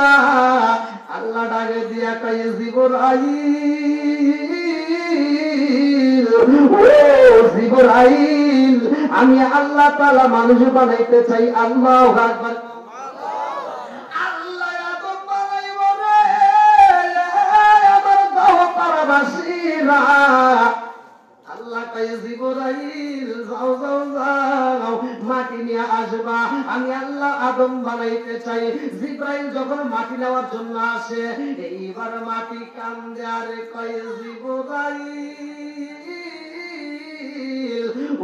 না। আল্লাহ ডাকে দিয়া কয় জিবরাইল, ও জিবরাইল, আমি আল্লাহ তাআলা মানুষ বানাইতে চাই। আল্লাহু আকবার। আল্লাহ আদম বানাইব রে আমার দেহ পারাবাসীরা। আল্লাহ কয় জিবরাইল যাও যাও যাও মাটি নিয়ে আসবা, আমি আল্লাহ আদম বানাইতে চাই। জিবরাইল যখন মাটি নেওয়ার জন্য আসে, এইবার মাটি কান্দে আর কয় জিবরাইল,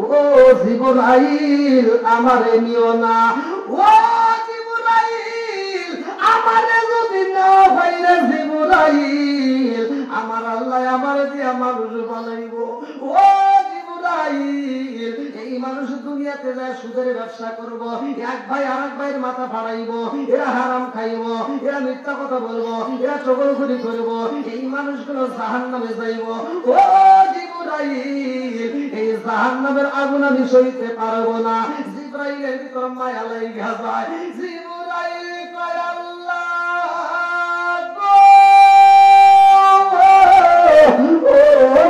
ও জিবরাইল আমারে নিও না, ও জিবরাইল আমারে যদি না হয় রে জিবরাইল, আমার আল্লাহ আমারে দিয়া মানুষ বানাইব। ও জিবরাইল, এই মানুষ দুনিয়াতে যায় সুদের ব্যবসা করব, এক ভাই আরেক ভাইয়ের মাথা ফাড়াইব, এরা হারাম খাইব, এরা মিথ্যা কথা বলবো, এরা চগলখড়ি করব, এই মানুষগুলো জাহান্নামে যাইব। ও জিবরাইল, এই জাহান্নামের আগুন আমি সইতে পারবো না। জিবরাইলের ভিতর মায়া লাইগা যায়। জিবরাইল কয় আল্লাহ গো, ও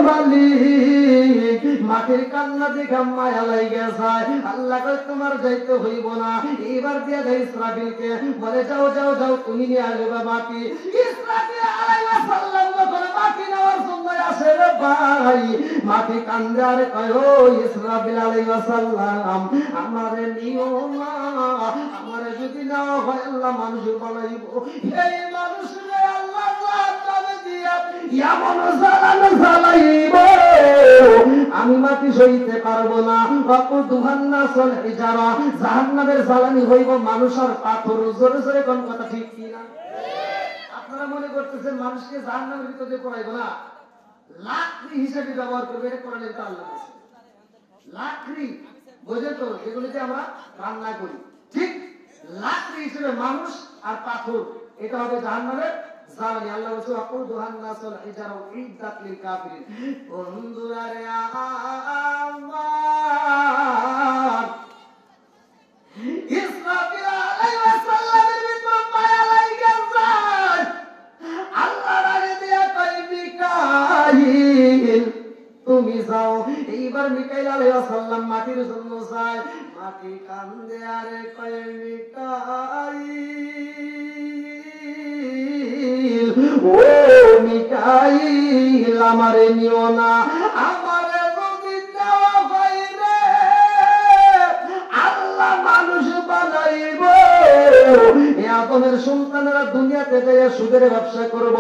মালিক, মাটির কান্না দেখে মায়া লাইগা যায়। আল্লাহ কয় তোমার যাইতে হইব না। এবার দিয়া দেয় ইসরাফিলকে, বলে যাও যাও যাও তুমি নিয়ে আসবে মাটি। ইসরাফিল আলাইহিস সালাম যখন মাটি নেওয়ার জন্য আসে রে ভাই, মাটি কান্দে আর কয় ও ইসরাফিল আলাইহিস সালাম আমারে নিও না, আমারে যদি না হয় আল্লাহ মানুষ বানাইব। এই মানুষরে আল্লাহ জাহান্নামে দিয়া এমন জ্বালানো জ্বালাইব আমি মাটি সইতে পারবো না। জাহান্নামের জ্বালানি হইব মানুষ আর পাথর। জোরে জোরে কোন কথা ঠিক কিনা? আপনারা মনে করতেছেন মানুষকে জাহান্নামের ভিতরে পড়াইব না, লাকড়ি হিসেবে ব্যবহার করবে, এটা কোরআনের আল্লাহ বলেছে। লাকড়ি বোঝে তো, এগুলিতে আমরা রান্না করি, ঠিক লাকড়ি হিসেবে মানুষ আর পাথর, এটা হবে জাহান্নামের জ্বালানি। আল্লাহ বলছে ওয়াকুদুহান নাসুল হিজারা উইদ্দাত লিল কাফিরিন। বন্ধুরা রে আমার, ইসরাফিল আলাইহিস সালামের ভিতর মায়া লাইগা যায়। আল্লাহ রাগে দিয়া কয় মিকাইল তুমি যাও। এইবার মিকাইল আলাইহিস সালাম মাটির জন্য যায়, মাটি কান্দে আরে কয় মিকাইল, ও মিকাইল আমারে নিও না, আমারে যদি নেওয়া হয় রে আল্লাহ মানুষ বানাইব। আদমের সন্তানেরা দুনিয়াতে যায় সুদের ব্যবসা করব,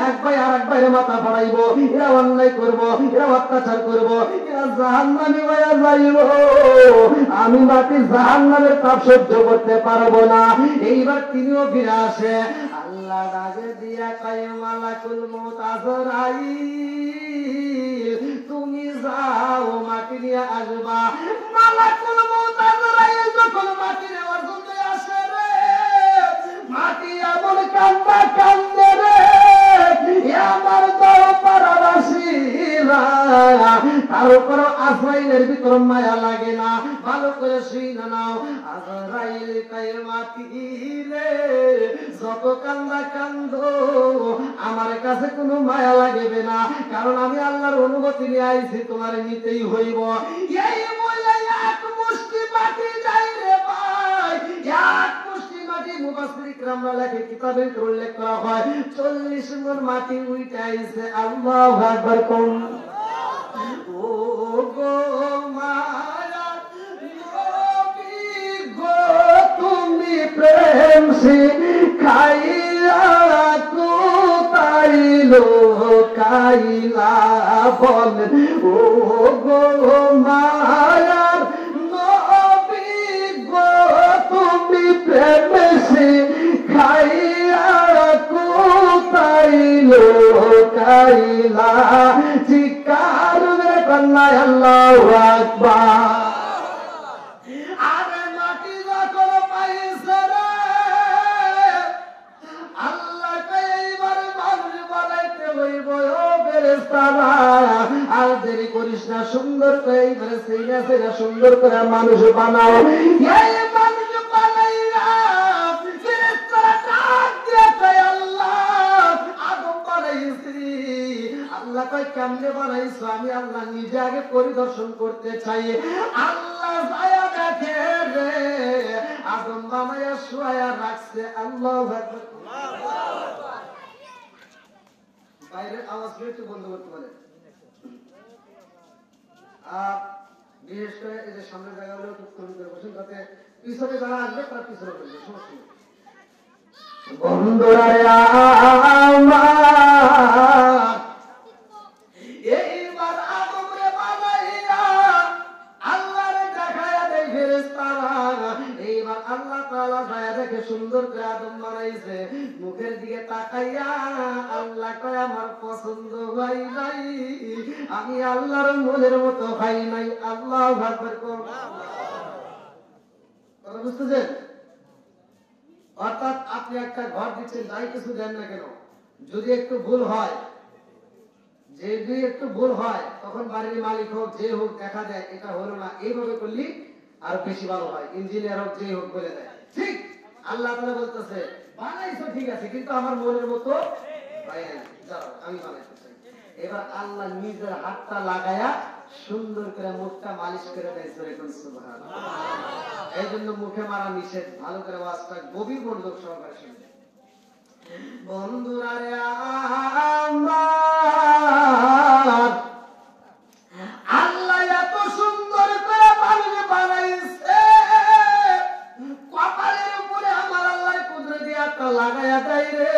এক ভাই আরেক ভাইয়ের মাথা ফাড়াইব, এরা অন্যায় করব, এরা অত্যাচার করব, এরা জাহান্নামী হয়ে যাইব। আমি মাটি জাহান্নামের তাপ সহ্য করতে পারবো না। এইবার তিনিও ফিরে আসে। আল্লাহ ডাকে দিয়া কয় মালাকুল মউত আজরাইল তুমি যাও মাটি নিয়ে আসবা। মালাকুল মউত আজরাইল যখন মাটি নেওয়ার জন্য আসে রে, মাটি এমন কান্দা কান্দে রে আমার দর পারাবাসীরা। তার উপর আজরাইলের ভিতর মায়া লাগে না, ভালো করে শুইনা নাও। আজরাইল কয় মাটি রে যত কান্দা কান্দ আমার কাছে কোনো মায়া লাগবে না, কারণ আমি আল্লাহর অনুমতি নিয়ে আইছি, তোমার নিতেই হইব। এই বলে এক মুষ্টি মাটি যাই রে ভাই, এক মুষ্টি মাটি মুফাসসির ইকরামরা লেখে কিতাবে উল্লেখ করা হয় 40 মণ মাটি উইঠে আইছে। আল্লাহু আকবার কোন। ও গো মায়া নবী গো তুমি প্রেম শিখাইয়া কোথাইলো কাইলা বলেন, ও গো মায়ার নবী গো তুমি প্রেম শিখাইয়া কোথাইলো কাইলা। চিৎকার মেরে কন্যায় আল্লাহু আকবার। আরে মাটি যখন পাইছে রে আল্লাহকে এইবার মানুষ বানাইতে হইব। ও ফেরেশতারা আর দেরি করিস না, সুন্দর করে এইবারে সেইনা সেইনা সুন্দর করে মানুষ বানাও। এই মানুষ বানাইরা ফেরেশতারা ডাক দিয়ে বানাই কেমনে বানাইছো আমি আল্লাহ নিজে আগে পরিদর্শন করতে চাই। আল্লাহ যায়া দেখে রে আদম বানায়া শুয়ায়া রাখছে। আল্লাহু আকবার। বাইরের আওয়াজ একটু বন্ধ করতে পারে। বিশেষ করে এই যে সামনের জায়গাগুলো খুব কম করে বসুন, যাতে পিছনে যারা আসবে তারা পিছনে বসবে, সমস্যা নেই। বন্ধুরা এইবার আদমরে বানাইয়া আল্লাহরে দেখায়া দেয় ফেরেশতারা। এইবার আল্লাহ তাআলা যায় দেখে সুন্দর করে আদম বানাইছে। মুখের দিকে তাকাইয়া আল্লাহ কয় আমার পছন্দ হয় নাই, আমি আল্লাহর মনের মতো হয় নাই। আল্লাহু আকবার। কথা বুঝতেছেন? অর্থাৎ আপনি একটা ঘর দিচ্ছেন, যাই কিছু দেন না কেন, যদি একটু ভুল হয়, যদি একটু ভুল হয় তখন বাড়ির মালিক হোক যে হোক দেখা দেয় এটা হলো না, এইভাবে করলি আর বেশি ভালো হয়। ইঞ্জিনিয়ার হোক যে হোক বলে দেয় ঠিক। আল্লাহ তাআলা বলতেছে বানাইছো ঠিক আছে, কিন্তু আমার মনের মতো হয় নাই, যাও আমি বানাইতে চাই। এবার আল্লাহ নিজের হাতটা লাগায়া সুন্দর করে মুখটা মালিশ করে দেয়। সুবহানাল্লাহ। এই জন্য মুখে মারা নিষেধ। ভালো করে ওয়াজটা গভীর মনোযোগ সহকারে শুনবে। বন্ধুরা রে আমার আল্লাহ এত সুন্দর করে মানুষ বানাইছে, কপালের উপরে আমার আল্লাহ কুদরত দিয়ে একটা লাগায়া দেয় রে।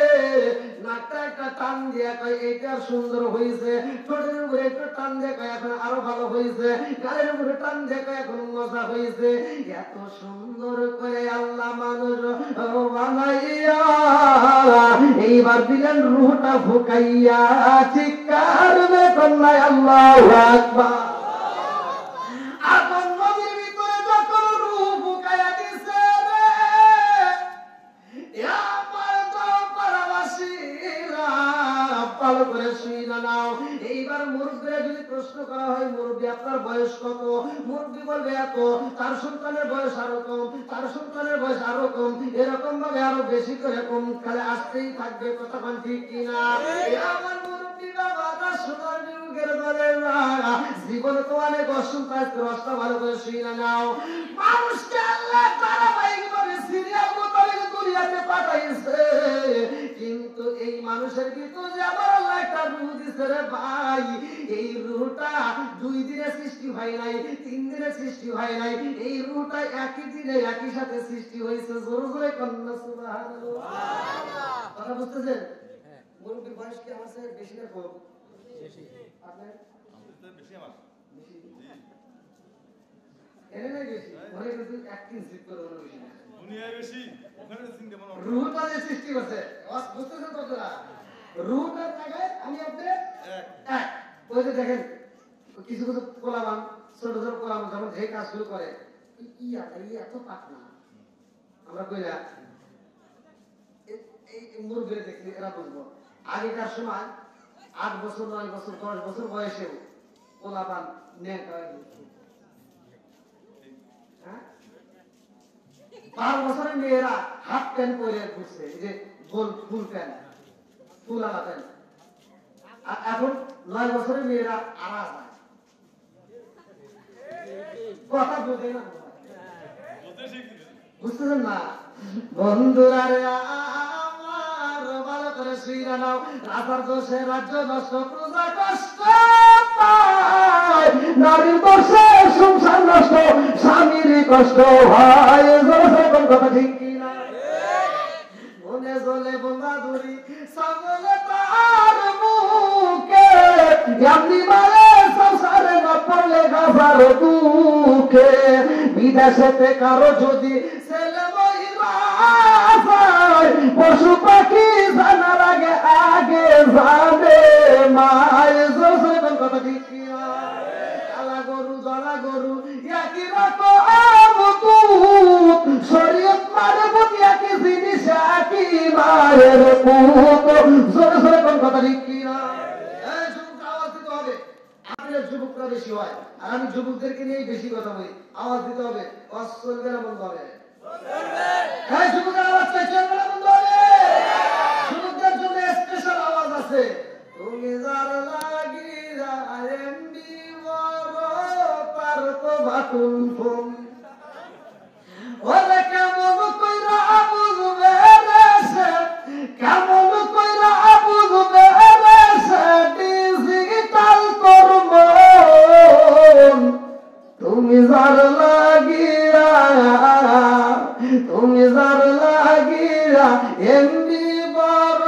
নাকটা একটা টান দিয়ে কয় এইটা সুন্দর হয়েছে, ঠোঁটের উপরে একটু টান দিয়ে কয় এখন আরো ভালো হয়েছে, গালের উপরে টান দিয়ে কয় এখন মজা হয়েছে। এত সুন্দর করে আল্লাহ মানুষ বানাইয়া এইবার দিলেন রূহটা ফুকাইয়া। চিৎকার মে কন্যা আল্লাহু আকবার। আগুন নদীর ভিতরে যখন রূহ ফুকাইয়া দিছে রে, ভালো করে শুই না নাও। এইবার মুরব্বীরা যদি প্রশ্ন করা হয় মুরব্বী আপনার বয়স কত, মুরব্বী বলবে এত, তার সন্তানের বয়স আরো কম, তার সন্তানের বয়স আরো কম, এরকম ভাবে আরো বেশি করে কম খালে আসতেই থাকবে। কথা বল ঠিক কিনা? আমার মুরব্বী বাবা সোনার যুগের বলে না, জীবনে তো অনেক অসুবিধা, রসটা ভালো করে শুই না নাও। মানুষকে আল্লাহ ধারাবাহিক ভাবে সিরিয়াল মোতাবেক দুনিয়াতে পাঠাইছে, কিন্তু এই মানুষের ভিতরে যে আমার আল্লাহ একটা রূহ দিছে রে ভাই, এই রূহটা 2 দিনে সৃষ্টি হয় নাই, 3 দিনে সৃষ্টি হয় নাই, এই রূহটা একই দিনে একই সাথে সৃষ্টি হয়েছে। জোরে জোরে কন্যা সুবহানাল্লাহ। কথা বুঝতেছেন? মুরব্বির বয়স কি আমার চেয়ে বেশি না কম? বেশি। আপনার বেশি? আমার বেশি। এনে নাই বেশি, মনে কিন্তু 1 ইঞ্চি করে মনে বেশি না, দুনিয়ায় বেশি। ওখানে চিন্তা মনে রূহটা যে সৃষ্টি করছে, বুঝতেছেন তো তোরা? রূহটার জায়গায় আমি আপনি এক। ওই যে দেখেন কিছু কিছু পোলাবান, ছোট ছোট পোলাবান যখন যে কাজ শুরু করে, এত পাক না, আমরা কই না এই মুরব্বীরা দেখলি এরা বুঝবো। আগেকার সময় 8 বছর 9 বছর 10 বছর বয়সেও পোলাপান নেকা, 12 বছরের মেয়েরা হাফ প্যান্ট পরে ঘুরছে, এই যে গোল ফুল প্যান্ট, ফুল আলা প্যান্ট। আর এখন 9 বছরের মেয়েরা আড়া যায়। কথা বোঝে না, বুঝতেছেন না? বন্ধুরা রে আমার ভালো করে শুইরা নাও। রাজার দোষে রাজ্য নষ্ট, প্রজা কষ্ট পায়, নারীর দোষে সংসার নষ্ট, স্বামীর কষ্ট হয়। কথা ঠিক কিনা? মনে জ্বলে বন্ধাধুরি সকলে তার মুখে, এমনি মানে সংসারে না পড়লে গাছার দুঃখে। বিদেশেতে কারো যদি ছেলে মহিলা পশু পাখি জানার আগে আগে জানে মায়ের। কথা ঠিক কিনা? কালা গরু জলা গরু একই রকম দুধ, শরীয়ত মানে বুঝি একই জিনিস, একই মায়ের পুত। জোরে জোরে কোন কথা ঠিক কিনা? আওয়াজ দিতে হবে। আমাদের যুবকরা বেশি হয় আর আমি যুবকদেরকে নিয়েই বেশি কথা বলি। আওয়াজ দিতে হবে, আওয়াজ চলবে না বন্ধ হবে। যুবকের আওয়াজ চলবে না বন্ধ হবে। যুবকদের জন্য স্পেশাল আওয়াজ আছে। তুমি যার লাগি বাটুন ফোন ওরে কেমন কইরা বুঝবে রে সে কেমন কইরা বুঝবে রে সে ডিজিটাল তোর মন তুমি যার লাগিয়া এমনি বড়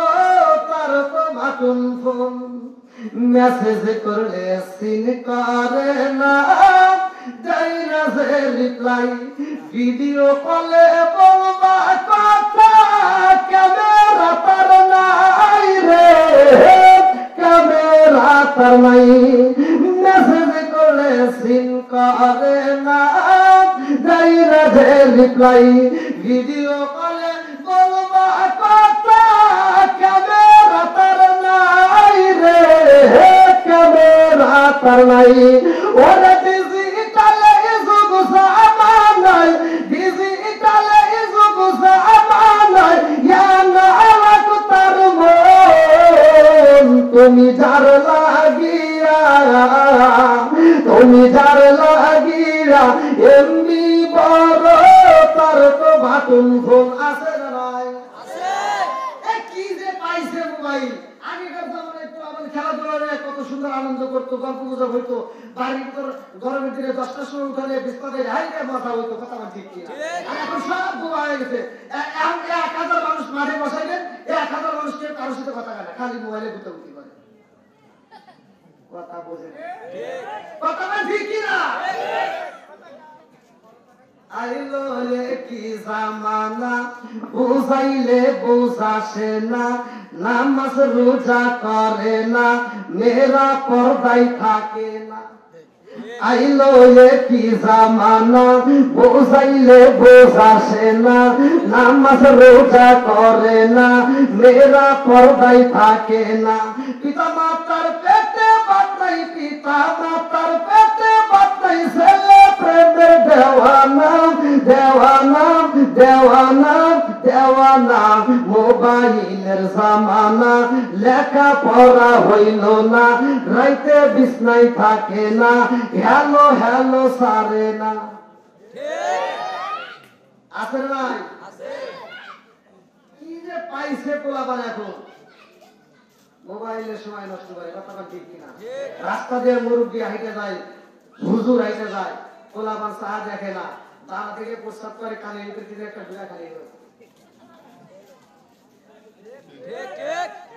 তার তো বাটুন ফোন মেসেজ করলে সিন করে না দেয় না সে রিপ্লাই ভিডিও কলে বলবা কথা ক্যামেরা তার নাই রে ক্যামেরা তার নাই মেসেজ করলে সিন করে না দেয় না সে রিপ্লাই ভিডিও কলে বলবা কথা ক্যামেরা তার নাই রে ক্যামেরা তার নাই ওরে ডিজিটালে যুগ সামানাই ডিজিটালে যুগ সামানাই ইয়ানা আলাক তার মন তুমি যার লাগিয়া এমনি বড় তার তো বাটুন ফোন আছে না নাই আছে কি যে পাইছে মোবাইল আগেকার জামানায় তো আমাদের খেলাধুলা নিয়ে কত সুন্দর আনন্দ করতো গল্প গুজব হইতো বাড়ির ভিতর গরমের দিনে 10টার সময় উঠালে বিছানায় হাইরে মাথা হইতো কথা বলছি কি আর এখন সব বোমা হয়ে গেছে এখন 1000 মানুষ মাঠে বসাইলেন 1000 মানুষ কেউ কারোর সাথে কথা বলে না খালি মোবাইলে গুতাগুতি করে কথা বোঝে কথা বলছি কি না আইলো রে কি জামানা বুঝাইলে বুঝাসে না নামাজ রোজা করে না মেরা পর্দায় থাকে না আইলো রে কি জামানা বুঝাইলে বুঝাসে না নামাজ রোজা করে না মেরা পর্দায় থাকে না পিতা মাতার পেটে বাত নাই পিতা মাতার পেটে বাত নাই ছেলে প্রেমের দেওয়ানা দেওয়ানা দেওয়ানা দেওয়ানা মোবাইলের জামানা লেখা পড়া হইল না রাইতে বিছনায় থাকে না হ্যালো হ্যালো সারে না আছে নাই কি যে পাইছে পোলাপান এখন মোবাইলের সময় নষ্ট করে কথা ঠিক কিনা রাস্তা দিয়ে মুরব্বী হাইটে যায় হুজুর হাইটে যায় পোলাপান চা দেখে না তার থেকে প্রস্তাব করে কানে ভিতরে একটা বিড়া খালি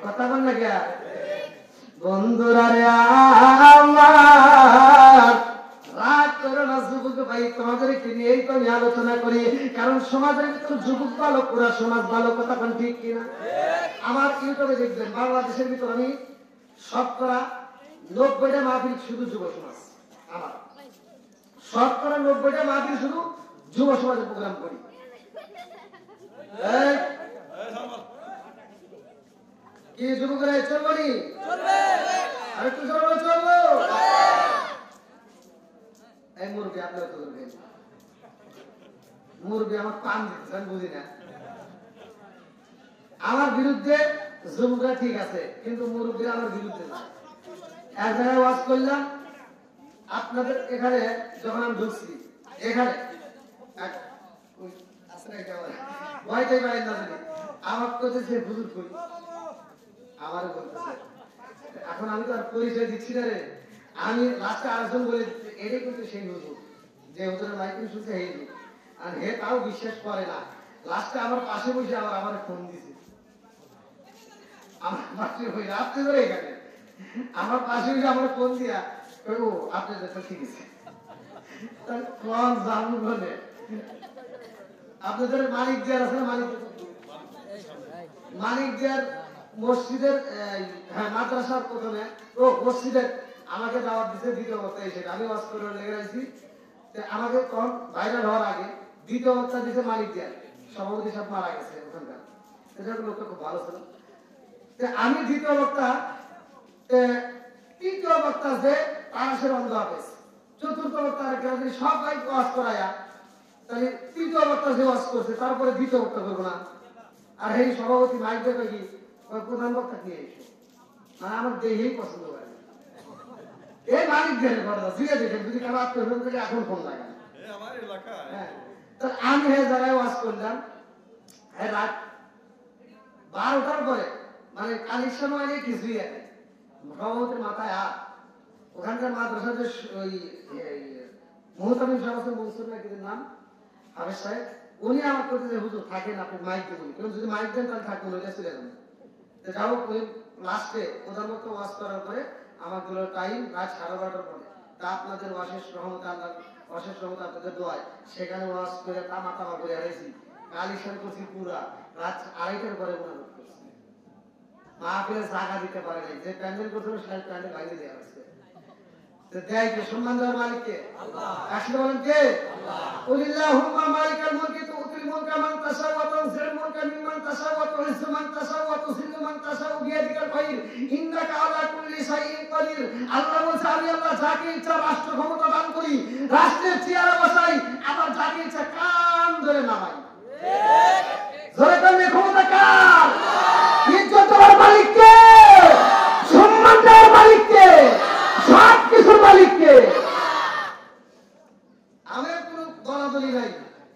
কথা বল না কে বন্ধুরা রে আমার রাগ করো না যুবক ভাই তোমাদেরকে নিয়েই তো আমি আলোচনা করি কারণ সমাজের ভিতরে যুবক ভালো পুরা সমাজ ভালো কথা কোন ঠিক কিনা আমার ইউটিউবে দেখবেন বাংলাদেশের ভিতর আমি শতকরা 90টা মাহফিল শুধু যুব সমাজ আমার শতকরা 90টা মাহফিল শুধু যুব সমাজের প্রোগ্রাম করি কি যুবকরা চলবো নি আরেকটু চলবো এই মুরগি আপনারা তো ধরবেন মুরগি আমার পান দিচ্ছেন বুঝি না আমার বিরুদ্ধে যুবকরা ঠিক আছে কিন্তু মুরগিরা আমার বিরুদ্ধে না এক জায়গায় ওয়াজ করলাম আপনাদের এখানে যখন আমি ঢুকছি এখানে আমার করতেছে হুজুর করি আমারও বলতেছে এখন আমি তো আর পরিচয় দিচ্ছি না রে আমি লাস্টে আরেকজন বলে এটা কিন্তু সেই হুজুর যে হুজুরের মাইকিং শুনছে এই হুজুর আর হে তাও বিশ্বাস করে না লাস্টে আমার পাশে বসে আমার ফোন দিছে আমার পাশে বসে রাত্রে ধরে এখানে আমার পাশে বসে আমার ফোন দিয়া ও আপনার যেটা ঠিক আছে কোন জানু বলে আপনাদের মালিক জিয়ার আছে মালিক জিয়ার মসজিদের মাদ্রাসার প্রথমে ও মসজিদের আমাকে দাওয়াত দিতে দ্বিতীয় বক্তা এসে আমি ওয়াজ করে লেগে রয়েছি আমাকে তখন ভাইরাল হওয়ার আগে দ্বিতীয় বক্তা দিতে মালিক জিয়ার সভাপতি সাহেব মারা গেছে ওখানকার এটা লোকটা খুব ভালো ছিল আমি দ্বিতীয় বক্তা তৃতীয় বক্তা যে তারাশের অন্ধ হাফেজ চতুর্থ বক্তা সবাই ওয়াজ করায়া তাহলে তৃতীয় বক্তা যে ওয়াজ করছে তারপরে দ্বিতীয় বক্তা করবো না আর এই সভাপতি মাইক দেখে কি প্রধান বক্তা নিয়ে এসো মানে আমার দেহেই পছন্দ করে এই মালিকদের কথা জিজ্ঞে দেখেন যদি কারো আত্মীয় থেকে এখন ফোন লাগান আমার এলাকায়। হ্যাঁ, তো আমি এই জায়গায় ওয়াজ করলাম রাত 12টার পরে, মানে কালেকশন হয়নি কিছুই আছে সভাপতির মাথায় হাত। ওখানকার মাদ্রাসার যে ওই মুহতামিম সাহেব আছেন, মনসুর নাকি নাম, হাফেজ সাহেব, উনি আমার কাছে যে হুজুর থাকেন আপনি মাইক দেবেন, কেউ যদি মাইক দেন তাহলে থাকবেন, ওইটা চলে যাবেন। তো যাই হোক ওই লাস্টে প্রধান মতো ওয়াজ করার পরে আমাগুলো টাইম রাত 12:30টার পরে, তা আপনাদের অশেষ রহমত, আল্লাহ অশেষ রহমত আপনাদের দোয়ায় সেখানে ওয়াজ করে তামা তামা করে হারাইছি, কালেকশন করছি পুরা রাত 2:30টার পরে মনোযোগ করছি। মাহফিলে জায়গা দিতে পারে নাই, যে প্যান্ডেল করছিল সেই প্যান্ডেল ভাঙিয়ে দেওয়া হয়েছে। দেয় কে? সম্মান দেওয়ার মালিক কে? আসলে বলেন কে? কুলিল্লাহুম্মা মালিকাল মুলকি তু'তিল মুলকা মান তাশা ওয়া তানজি'ুল মুলকা মিম্মান তাশা ওয়া তু'ইজ্জু মান তাশা ওয়া তুযিল্লু মান তাশা বিয়াদিকাল খায়র ইন্নাকা আলা কুল্লি শাইইন কাদির। আল্লাহ বলেছে আমি আল্লাহ যাকে ইচ্ছা রাষ্ট্র ক্ষমতা দান করি, রাষ্ট্রের চেয়ারে বসাই, আবার যাকে ইচ্ছা কান ধরে নামাই। জোরে কানে ক্ষমতা কার? ইজ্জত দেওয়ার মালিক কে? সম্মান দেওয়ার মালিক কে? সব কিছুর মালিক কে? আমার কোনো দলাদলি নাই,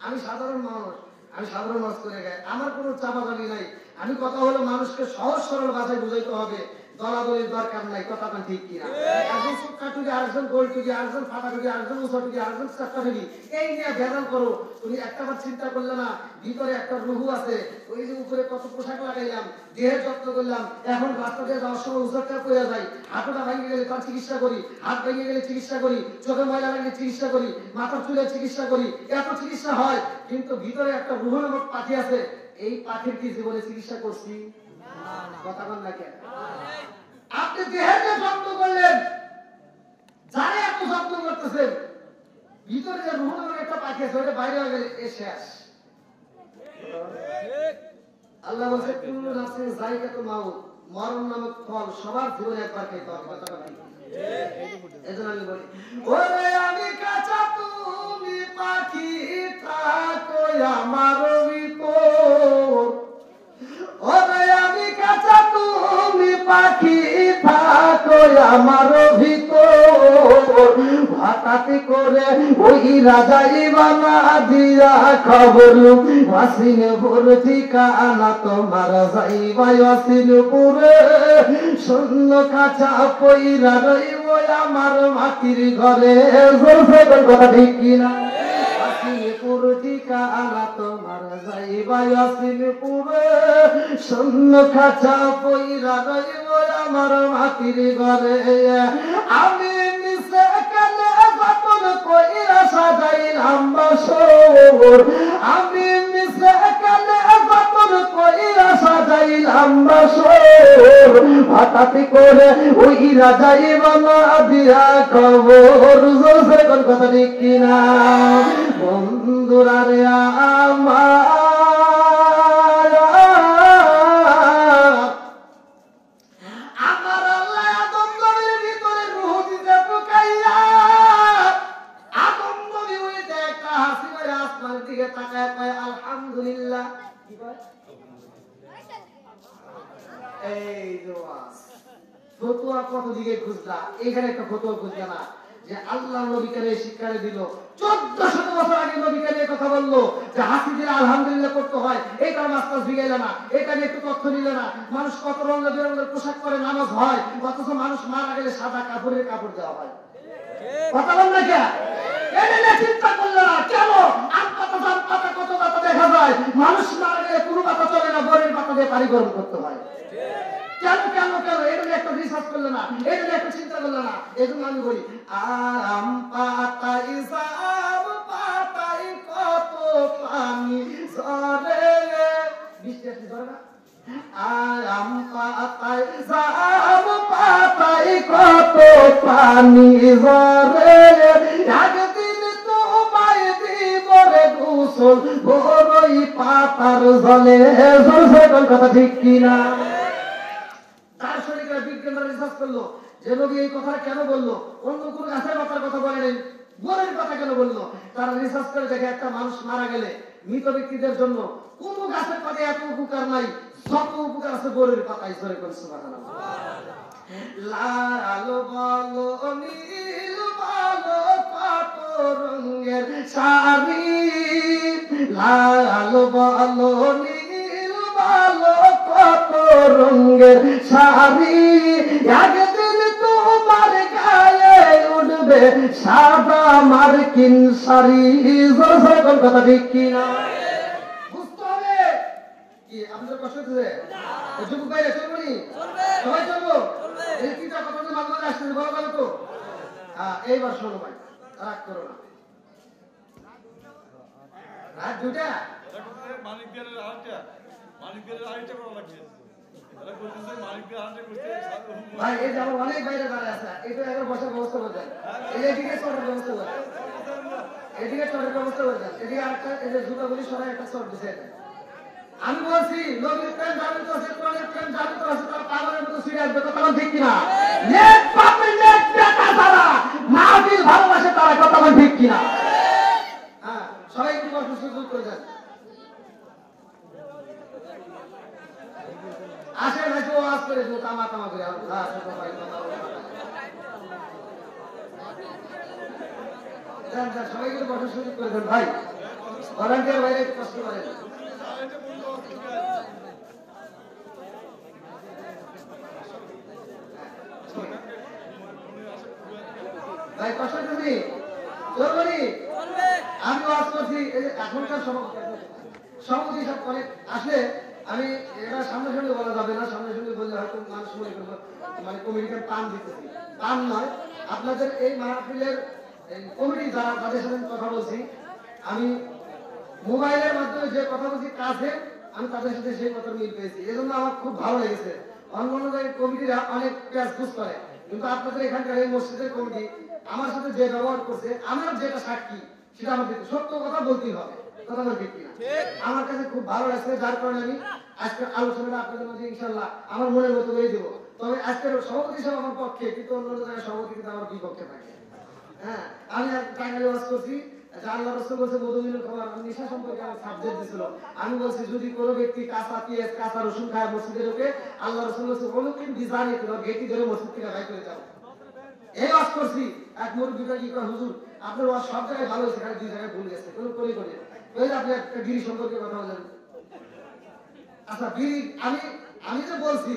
আমি সাধারণ মানুষ, আমি সাধারণ মানুষ করে গাই, আমার কোনো চাপাচাপি নাই। আমি কথা হলো মানুষকে সহজ সরল ভাষায় বুঝাইতে হবে, দলাদলির দরকার নাই। কথা ঠিক কিনা? একজন সুক্কা টুকি, আরেকজন গোল টুকি, আরেকজন ফাটা টুকি, আরেকজন উষা টুকি, আরেকজন চারটা টুকি, এই নিয়ে ভেজাল করো। তুমি একটাবার চিন্তা করলে না ভিতরে একটা রুহু আছে, ওই যে উপরে কত পোশাক লাগাইলাম, দেহের যত্ন করলাম, এখন রাস্তা দিয়ে যাওয়ার সময় উষাটা পড়ে যায়, হাঁটুটা ভেঙে গেলে তার চিকিৎসা করি, হাত ভেঙে গেলে চিকিৎসা করি, চোখে ময়লা লাগলে চিকিৎসা করি, মাথার চুলের চিকিৎসা করি, এত চিকিৎসা হয়। কিন্তু ভিতরে একটা রুহু নামক পাখি আছে, এই পাখির কি জীবনে চিকিৎসা করছি? কথা বল না কেন? আপনি দেহের যে যত্ন করলেন, যারা এত যত্ন করতেছেন, ভিতরে যে রুহু নামক একটা পাখি আছে, ওটা বাইরে হয়ে গেলে এ শেষ। আল্লাহ বলছে কুল্লু নাফসিন যায়কাতুল মাউত, মরণ নামক ফল সবার জীবনে একবার খাইতে হবে। কথাটা ঠিক। এজন্য আমি বলি, ওরে আমি কাঁচা তুমি পাখি, থাকো আমার ভিতর। ওরে আমি কাঁচা তুমি পাখি, থাকো আমার ভিতর। হঠাৎ করে ওই রাজাই বানা দিয়া খবর, ওয়াসিনপুর ঠিকানা তোমার যাইবা ওয়াসিনপুরে। শূন্য কাঁচা পইরা রইব আমার মাটির ঘরে। কথা ঠিক কিনা? ওয়াসিনপুর ঠিকানা তোমার যাইবা ওয়াসিনপুরে। শূন্য কাঁচা পইরা রইব আমার মাটির ঘরে। আমি মিশে কালে যতন কইরা সাজাইলাম বাসর, আমি মিশে কালে যতন কইরা সাজাইলাম বাসর। হঠাৎ করে ওই রাজাই বানা দিয়া খবর। জোরসে কোন কথা ঠিক কিনা? বন্ধুরা রে আমার, আলহামদুলিল্লাহ। এই ফতুয়া কত দিকে খুঁজলা, এখানে একটা ফতুয়া খুঁজলা না যে আল্লাহ নবীকে শিক্ষা দিল। 1400 বছর আগে নবীকে নিয়ে কথা বললো যে হাসি দিলে আলহামদুলিল্লাহ করতে হয়, এইটা মাস্টার শিখাইলে না, এটা নিয়ে একটু তথ্য নিলে না। মানুষ কত রঙের বেরঙের পোশাক পরে নামাজ হয়, অথচ মানুষ মারা গেলে সাদা কাপড়ের কাপড় দেওয়া হয়। কথা বল না কে? চিন্তা করলে না কেন? আম পাতা কত পাতা দেখা যায়, মানুষ মারা গেলে কোনো পাতা চলে না, বরের পাতা দিয়ে পানি গরম করতে হয়। কেন কেন কেন? এটা নিয়ে একটা রিসার্চ করলে না, এটা নিয়ে একটা চিন্তা করলে না। এই জন্য আমি বলি আম পাতাই জাম পাতাই কত পানি ঝরে। বৃষ্টি আসলে ঝরে না? আম পাতাই জাম পাতাই কত পানি ঝরে। একদিন তোমায় দিব রে গোসল বড়ই পাতার জলে। কথা ঠিক কিনা? দার্শনিকরা বিজ্ঞানরা রিসার্চ করলো যে নবী এই কথা কেন বললো, অন্য কোন গাছের পাতার কথা বলে নেই, বরের কথা কেন বললো। তারা রিসার্চ করে দেখে একটা মানুষ মারা গেলে মৃত ব্যক্তিদের জন্য কোন গাছের পাতায় এত উপকার নাই, যত উপকার আছে বরের পাতায়। সুবহানাল্লাহ। লাল বলো নীল বলো কত রঙের শাড়ি, লাল বলো নীল বলো কত রঙের শাড়ি, একদিন তোমার গায়ে উঠবে সাদা মার্কিন শাড়ি। জোরে জোরে কোন কথা ঠিক কিনা? বুঝতে হবে কি আপনাদের কষ্ট হচ্ছে? যুবক ভাইরা চলবো নি? সবাই চলবো? এই তিনটা কথা তো মাঝে মাঝে আসতেছে, বলা যাবে তো? হ্যাঁ, এইবার শোনো ভাই, রাগ করো না। রাত দুটা ভাই, এই যে আমার অনেক বাইরে দাঁড়ায় আছে, এটা একবার বসার ব্যবস্থা করে দেন। এদিকে চটের ব্যবস্থা করে দেন, এদিকে চটের ব্যবস্থা করে দেন, এদিকে আরেকটা এই যে জুতাগুলি সরাই একটা চট দিছে। আমি বলছি নবীর প্রেম জানিত আছে, কোরআনের প্রেম জানিত আছে, তার পাগলের মতো ছিঁড়ে আসবে, কথা ঠিক কিনা? নেক পাপে নেক টাকা তারা মাহফিল ভালোবাসে, তারা কথা ঠিক কিনা? হ্যাঁ, সবাই একটু বসে সুযোগ করে দেন। আসে নাকি ওয়াজ করে দিও, তামা তামা করে সবাই একটু বসে সুযোগ করে দেন ভাই। ভলান্টিয়ার বাইরে একটু কষ্ট করেন। ভাই কষ্ট তুমি চলবি, আমি ওয়াজ করছি। এখনকার সভাপতি সব অনেক আসলে আমি এটা সামনাসামনি বলা যাবে না, সামনাসামনি বললে হয়তো মানুষ মনে করবো মানে কমিটিকে টান দিতেছি। টান নয়, আপনাদের এই মাহফিলের কমিটি যারা, তাদের সাথে কথা বলছি, আমি মোবাইলের মাধ্যমে যে কথা বলছি কাছে, আমি তাদের সাথে সেই কথা মিল পেয়েছি, এজন্য আমার খুব ভালো লেগেছে। অন্য অন্য জায়গায় কমিটিরা অনেক প্যাসপুস করে, কিন্তু আপনাদের এখানকার এই মসজিদের কমিটি আমার সাথে যে ব্যবহার করছে, আমার যেটা সাক্ষী সেটা আমাদের সত্য কথা বলতেই হবে, কথা বলতে কিনা? আমার কাছে খুব ভালো লাগছে, যার কারণে আমি আজকের আলোচনাটা আপনাদের মধ্যে ইনশাল্লাহ আমার মনের মতো করে দেবো। তবে আজকের সভাপতি সাহেব আমার পক্ষে, কিন্তু অন্য জায়গায় সভাপতি কিন্তু আমার বিপক্ষে থাকে। হ্যাঁ, আমি টাঙ্গাইলে ওয়াজ করছি, আল্লাহ রাসূল বলেছে মধুমিনুল খাবার নেশা সম্পর্কে আমার সাবজেক্ট দিছিল। আমি বলছি যদি কোনো ব্যক্তি কাঁচা পেঁয়াজ কাঁচা রসুন খায় মসজিদে ঢোকে, আল্লাহ রাসূল বলেছে অনুকিন বিজানি তোর গেটি ধরে মসজিদ থেকে বাইর করে যাও। এই ওয়াজ করছি, এক মুরব্বি কি কয় হুজুর আপনার ওয়াজ সব জায়গায় ভালো হয়েছে, খালি দুই জায়গায় ভুল গেছে, কোনো করে করে ওই যে আপনি একটা গিরি সম্পর্কে কথা বলেন। আচ্ছা গিরি, আমি যে বলছি,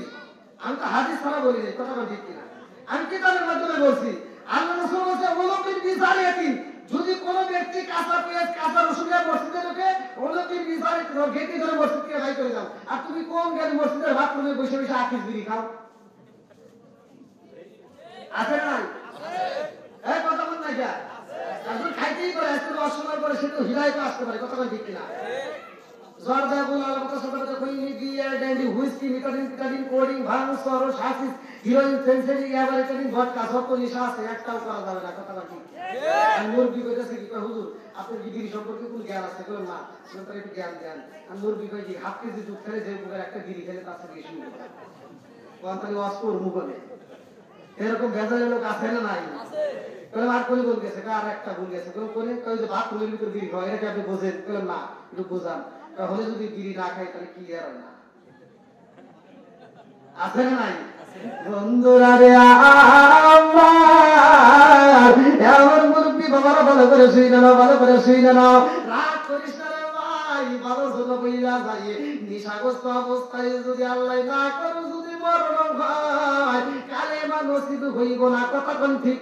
আমি তো হাদিস ছাড়া বলি নাই, কথা ঠিক কিনা? আমি কিতাবের মাধ্যমে বলছি, আল্লাহ রাসূল বলেছে অনুকিন বিজানি, যদি কোন ব্যক্তি কাঁচা পেঁয়াজ কাঁচা রসুন মসজিদে ঢোকে, অনুকিন বিজানি তোর গেটি ধরে মসজিদ থেকে বাইর করে যাও। আর তুমি কোন জ্ঞান মসজিদের বাথরুমে বসে বসে আকিস বিড়ি খাও? আছে না? এই কথা বল না যা, একজন খাইতেই পারে, একজন অসময় করে সে তো হিদায়ত আসতে পারে, কথা ঠিক কিনা? জর্দা গুল আলাদা সাথে কইনি বিয়ার ড্যান্ডি হুইস্কি নিকোটিন পিটাডিন কোডিং ভার্নুস সরস হাসিস হিরোইন সেন্সেরি এভারিথিং ভডকা সব তো নিশা আছে, একটাও করা যাবে না, কথা ঠিক? আমি মুরগি কইতেছে কি কয় হুজুর আপনার কি গিরি সম্পর্কে কোনো জ্ঞান আছে? কই না, আপনার একটু জ্ঞান দেন। আমি মুরগি কই কি হাফ কেজি দুধ খেলে যে উপকার একটা গিরি খেলে তার থেকে বেশি উপকার, কোনটাই ওয়াজ করব বলে এরকম ভেজালের লোক আছে না নাই? কইলাম আর কোন ভুল গেছে, আর একটা ভুল গেছে, কোন কোন কই যে ভাত মুরগির ভিতর গিরি খায়, এটা আপনি বোঝেন? কইলাম না, একটু বোঝান। তাহলে যদি গিরি না খাই তাহলে কি আর না আছে না নাই? বন্ধুরা রে আমার মুরব্বী বাবারা ভালো করে শুই না, ভালো করে শুই না, রাগ করিস না রে ভাই, ভালো জন্য বইলা যাই নিশাগ্রস্ত অবস্থায় যদি আল্লাহ না করে যদি মরণ হয়, কালেমা নসিব হইব না, কথা কোন ঠিক?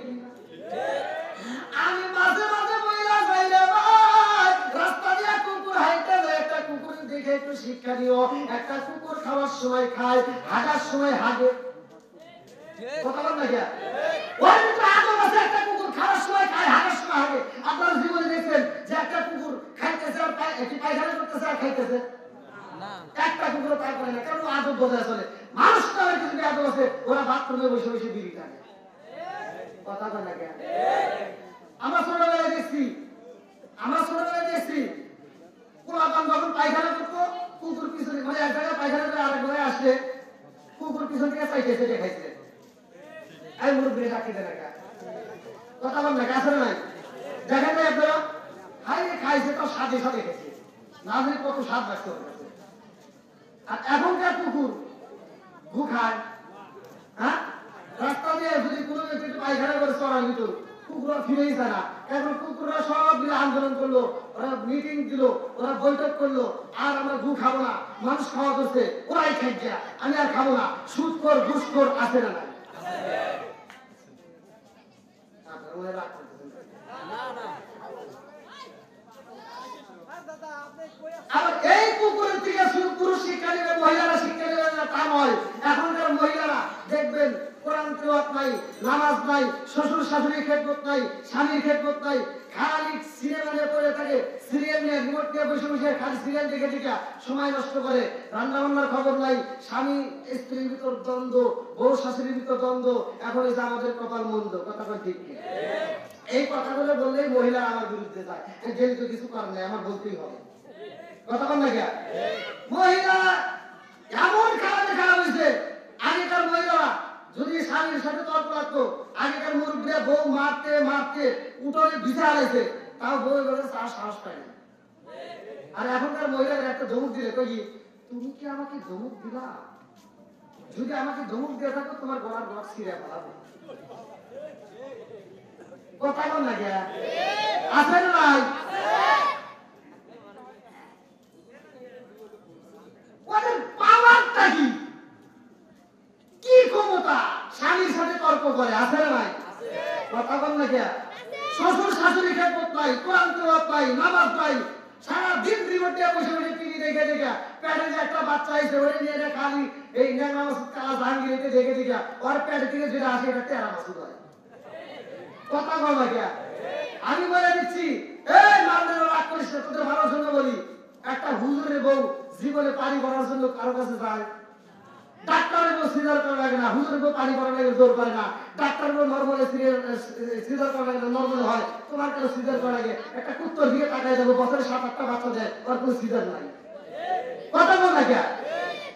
আমি মাঝে মাঝে বইলা যাই রে ভাই, রাস্তা দিয়ে কুকুর হাইতে যায়, একটা কুকুর দেখে একটু শিক্ষা দিও। একটা কুকুর খাওয়ার সময় খায়, হাগার সময় হাগে, কথা বল না কে? ওই তো আদব আছে, একটা কুকুর খাওয়ার সময় খায়, হাগার সময় হাগে। আপনারা জীবনে দেখছেন যে একটা কুকুর খাইতেছে আর একটু পায়খানা করতেছে আর খাইতেছে? একটা কুকুর তাই করে না, কারণ আদব বোঝা চলে। মানুষ তাদের কিছু আদব আছে, ওরা বাথরুমে বসে বসে বিড়ি খায়, কথা বল না কে? আমরা ছোটবেলায় দেখছি পোলাপান যখন পায়খানা করতো, কুকুর পিছনে মানে এক জায়গায় পায়খানা করে আরেক জায়গায় আসলে কুকুর পিছন থেকে চাইতেছে খাইছে। এই মুরব্বী সাক্ষী দেন একা, কথা বল না, আসলে নাই দেখেন নাই আপনারা? খাইছে তো সাথে সাথে খেয়েছে, না জানি কত স্বাদ রাখতে হবে। আর এখনকার কুকুর গু খায়, হ্যাঁ রাস্তা দিয়ে যদি কোনো ব্যক্তি পায়খানা করে চড়ার ভিতর কুকুররা ফিরেই যায় না। এখন কুকুররা সব মিলে আন্দোলন করলো, ওরা মিটিং দিল, ওরা বৈঠক করলো, আর আমরা গু খাবো না, মানুষ খাওয়া করছে, ওরাই খাইছে, আমি আর খাবো না। সুদখোর ঘুষখোর আছে না নাই? আবার এই কুকুরের থেকে পুরুষ শিক্ষা নেবে, মহিলারা শিক্ষা নেবে না তা নয়। এখনকার মহিলারা দেখবেন কোরআন তেলাওয়াত নাই, নামাজ নাই, শ্বশুর শাশুড়ির খেদমত নাই, স্বামীর খেদমত নাই, খালি সিনেমা নিয়ে পড়ে থাকে, সিরিয়াল নিয়ে রিমোট নিয়ে বসে বসে খালি সিরিয়াল দেখে দেখে সময় নষ্ট করে। রান্না বান্নার খবর নাই, স্বামী স্ত্রীর ভিতর দ্বন্দ্ব, বউ শাশুড়ির ভিতর দ্বন্দ্ব। এখন এই যে আমাদের কপাল মন্দ, কথা কয় ঠিক কি? এই কথাগুলো বললেই মহিলা আমার বিরুদ্ধে যায়, যেহেতু কিছু করার নেই, আমার বলতেই হবে। কথা বল না কে? মহিলা এমন খারাপ হয়েছে। আগেকার মহিলারা যদি স্বামীর সাথে তর্ক লাগতো, আগেকার মুরব্বীরা বউ মারতে মারতে উঠোনে বিছা হারাইছে, তাও বউ বলে তার সাহস পায় না। আর এখনকার মহিলাদের একটা ধমক দিলে কই, তুমি কি আমাকে ধমক দিলা? যদি আমাকে ধমক দিয়ে থাকো তোমার গলার গলা ছিঁড়ে ফেলাবো। কথা বল না কে? আছে না নাই? ওদের পাওয়ারটা কি? কি ক্ষমতা স্বামীর সাথে তর্ক করে? আছে না নাই? কথা বল না কে? শ্বশুর শাশুড়ি খেদমত নাই, কোরআন তেলাওয়াত নাই, নামাজ নাই, সারা দিন রিমোট দিয়ে বসে বসে টিভি দেখে দেখে পেটে যে একটা বাচ্চা আইছে ওরে নিয়ে খালি এই ন্যাংরা মাসুদ কালা জাহাঙ্গীরকে দেখে দেখে ওর পেট থেকে যেটা আসে এটা তেরা মাসুদ হয়। কথা বল না কে? আমি বলে দিচ্ছি, এই মানদের রাগ করিস না, তোদের ভালোর জন্য বলি। একটা হুজুরের বউ জীবনে পানি ভরার জন্য কারো কাছে যায়? ডাক্তারের বউ সিজার করা লাগে না, হুজুরের বউ পানি ভরা লাগে জোর করে না, ডাক্তারের বউ নর্মালে সিজার করা লাগে না, নর্মাল হয়। তোমার কেন সিজার করা লাগে? একটা কুত্তর দিকে তাকায় দেবো, বছরে 7-8টা বাচ্চা দেয়, ওর কোনো সিজার নাই। কথা বল না কে?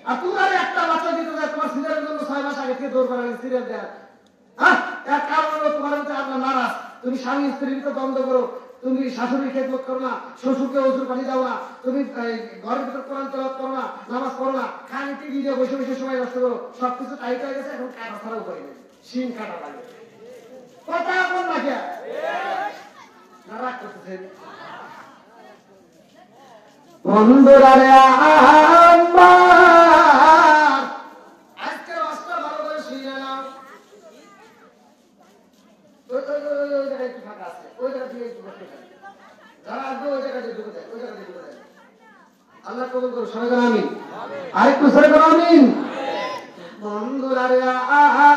আর তোমার একটা বাচ্চা দিতে যায়, তোমার সিজারের জন্য 6 মাস আগে থেকে জোর করা লাগে সিরিয়াল দেয়। হ্যাঁ, এর কারণ হলো তোমার মধ্যে আপনার নারাজ। তুমি স্বামী স্ত্রীর ভিতর দ্বন্দ্ব করো, তুমি শাশুড়ির খেদমত করো না, শ্বশুরকে ওজুর পানি দাও না, তুমি ঘরের ভিতর কোরআন তেলাওয়াত করো না, নামাজ পড়ো না, খালি টিভি দিয়ে বসে বসে সময় নষ্ট করো। সবকিছু টাইট হয়ে গেছে, এখন কাটা ছাড়াও করে নেই, শিং কাটা লাগে। কথা বল না কে? না রাগ করতেছেন? বন্ধুরা রে আমার, আজকের অস্ত্র ভালো করে শুনে নাও। ওই জায়গায় একটু ফাঁকা আছে, ওই জায়গা দিয়ে একটু বসতে থাকে, যারা আসবে ওই জায়গা দিয়ে ঢুকে যায়, ওই জায়গা দিয়ে ঢুকে যায়। আল্লাহ কবুল করুন, সবাই বলেন আমিন। আরেকটু সবাই বলেন আমিন। বন্ধুরা রে আমার,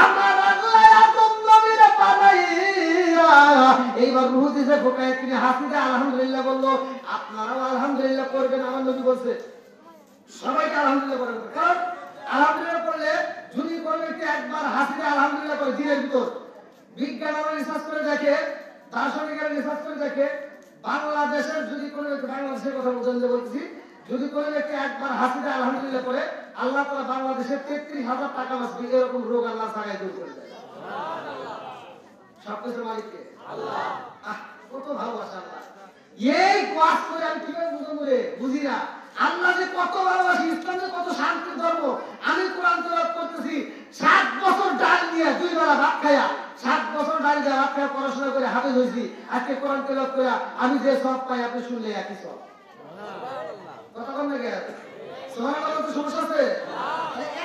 আমার আল্লাহ আদম নবীরে বানাইয়া এইবার রূহ দিয়েছে ফোকায়, তিনি হাসিতে আলহামদুলিল্লাহ বললো। আপনারাও আলহামদুলিল্লাহ করবেন, আমার নবী বলছে সবাইকে আলহামদুলিল্লাহ করবেন। কারণ আলহামদুলিল্লাহ করলে যদি কোনো ব্যক্তি একবার হাসিতে আলহামদুলিল্লাহ করে দিনের ভিতর, বিজ্ঞানীরা রিসার্চ করে দেখে, দার্শনিকরা রিসার্চ করে দেখে, বাংলাদেশের যদি কোনো ব্যক্তি, বাংলাদেশের কথা বলছি, যদি কোনো ব্যক্তি একবার হাসিতে আলহামদুলিল্লাহ করে, আল্লাহ তাআলা বাংলাদেশের 33,000 টাকা বাঁচবে। এরকম রোগ আল্লাহ ছাড়াই দূর করে দেয়। সবকিছুর মালিককে আল্লাহ। কত ভালোবাসা আল্লাহ। এই ওয়াজ করে আমি কিভাবে বুঝি না আল্লাহ যে কত ভালোবাসি, ইসলাম যে কত শান্তির ধর্ম। আমি কোরআন তেলাওয়াত করতেছি, 7 বছর ডাল নিয়ে 2 বেলা ভাত খায়া, 7 বছর ডাল দিয়ে ভাত খায়া পড়াশোনা করে হাফেজ হয়েছি। আজকে কোরআন তেলাওয়াত করে আমি যে সব পাই, আপনি শুনলে একই সব। কথা কম না কেন? সুবহানাল্লাহ, তো সমস্যা আছে?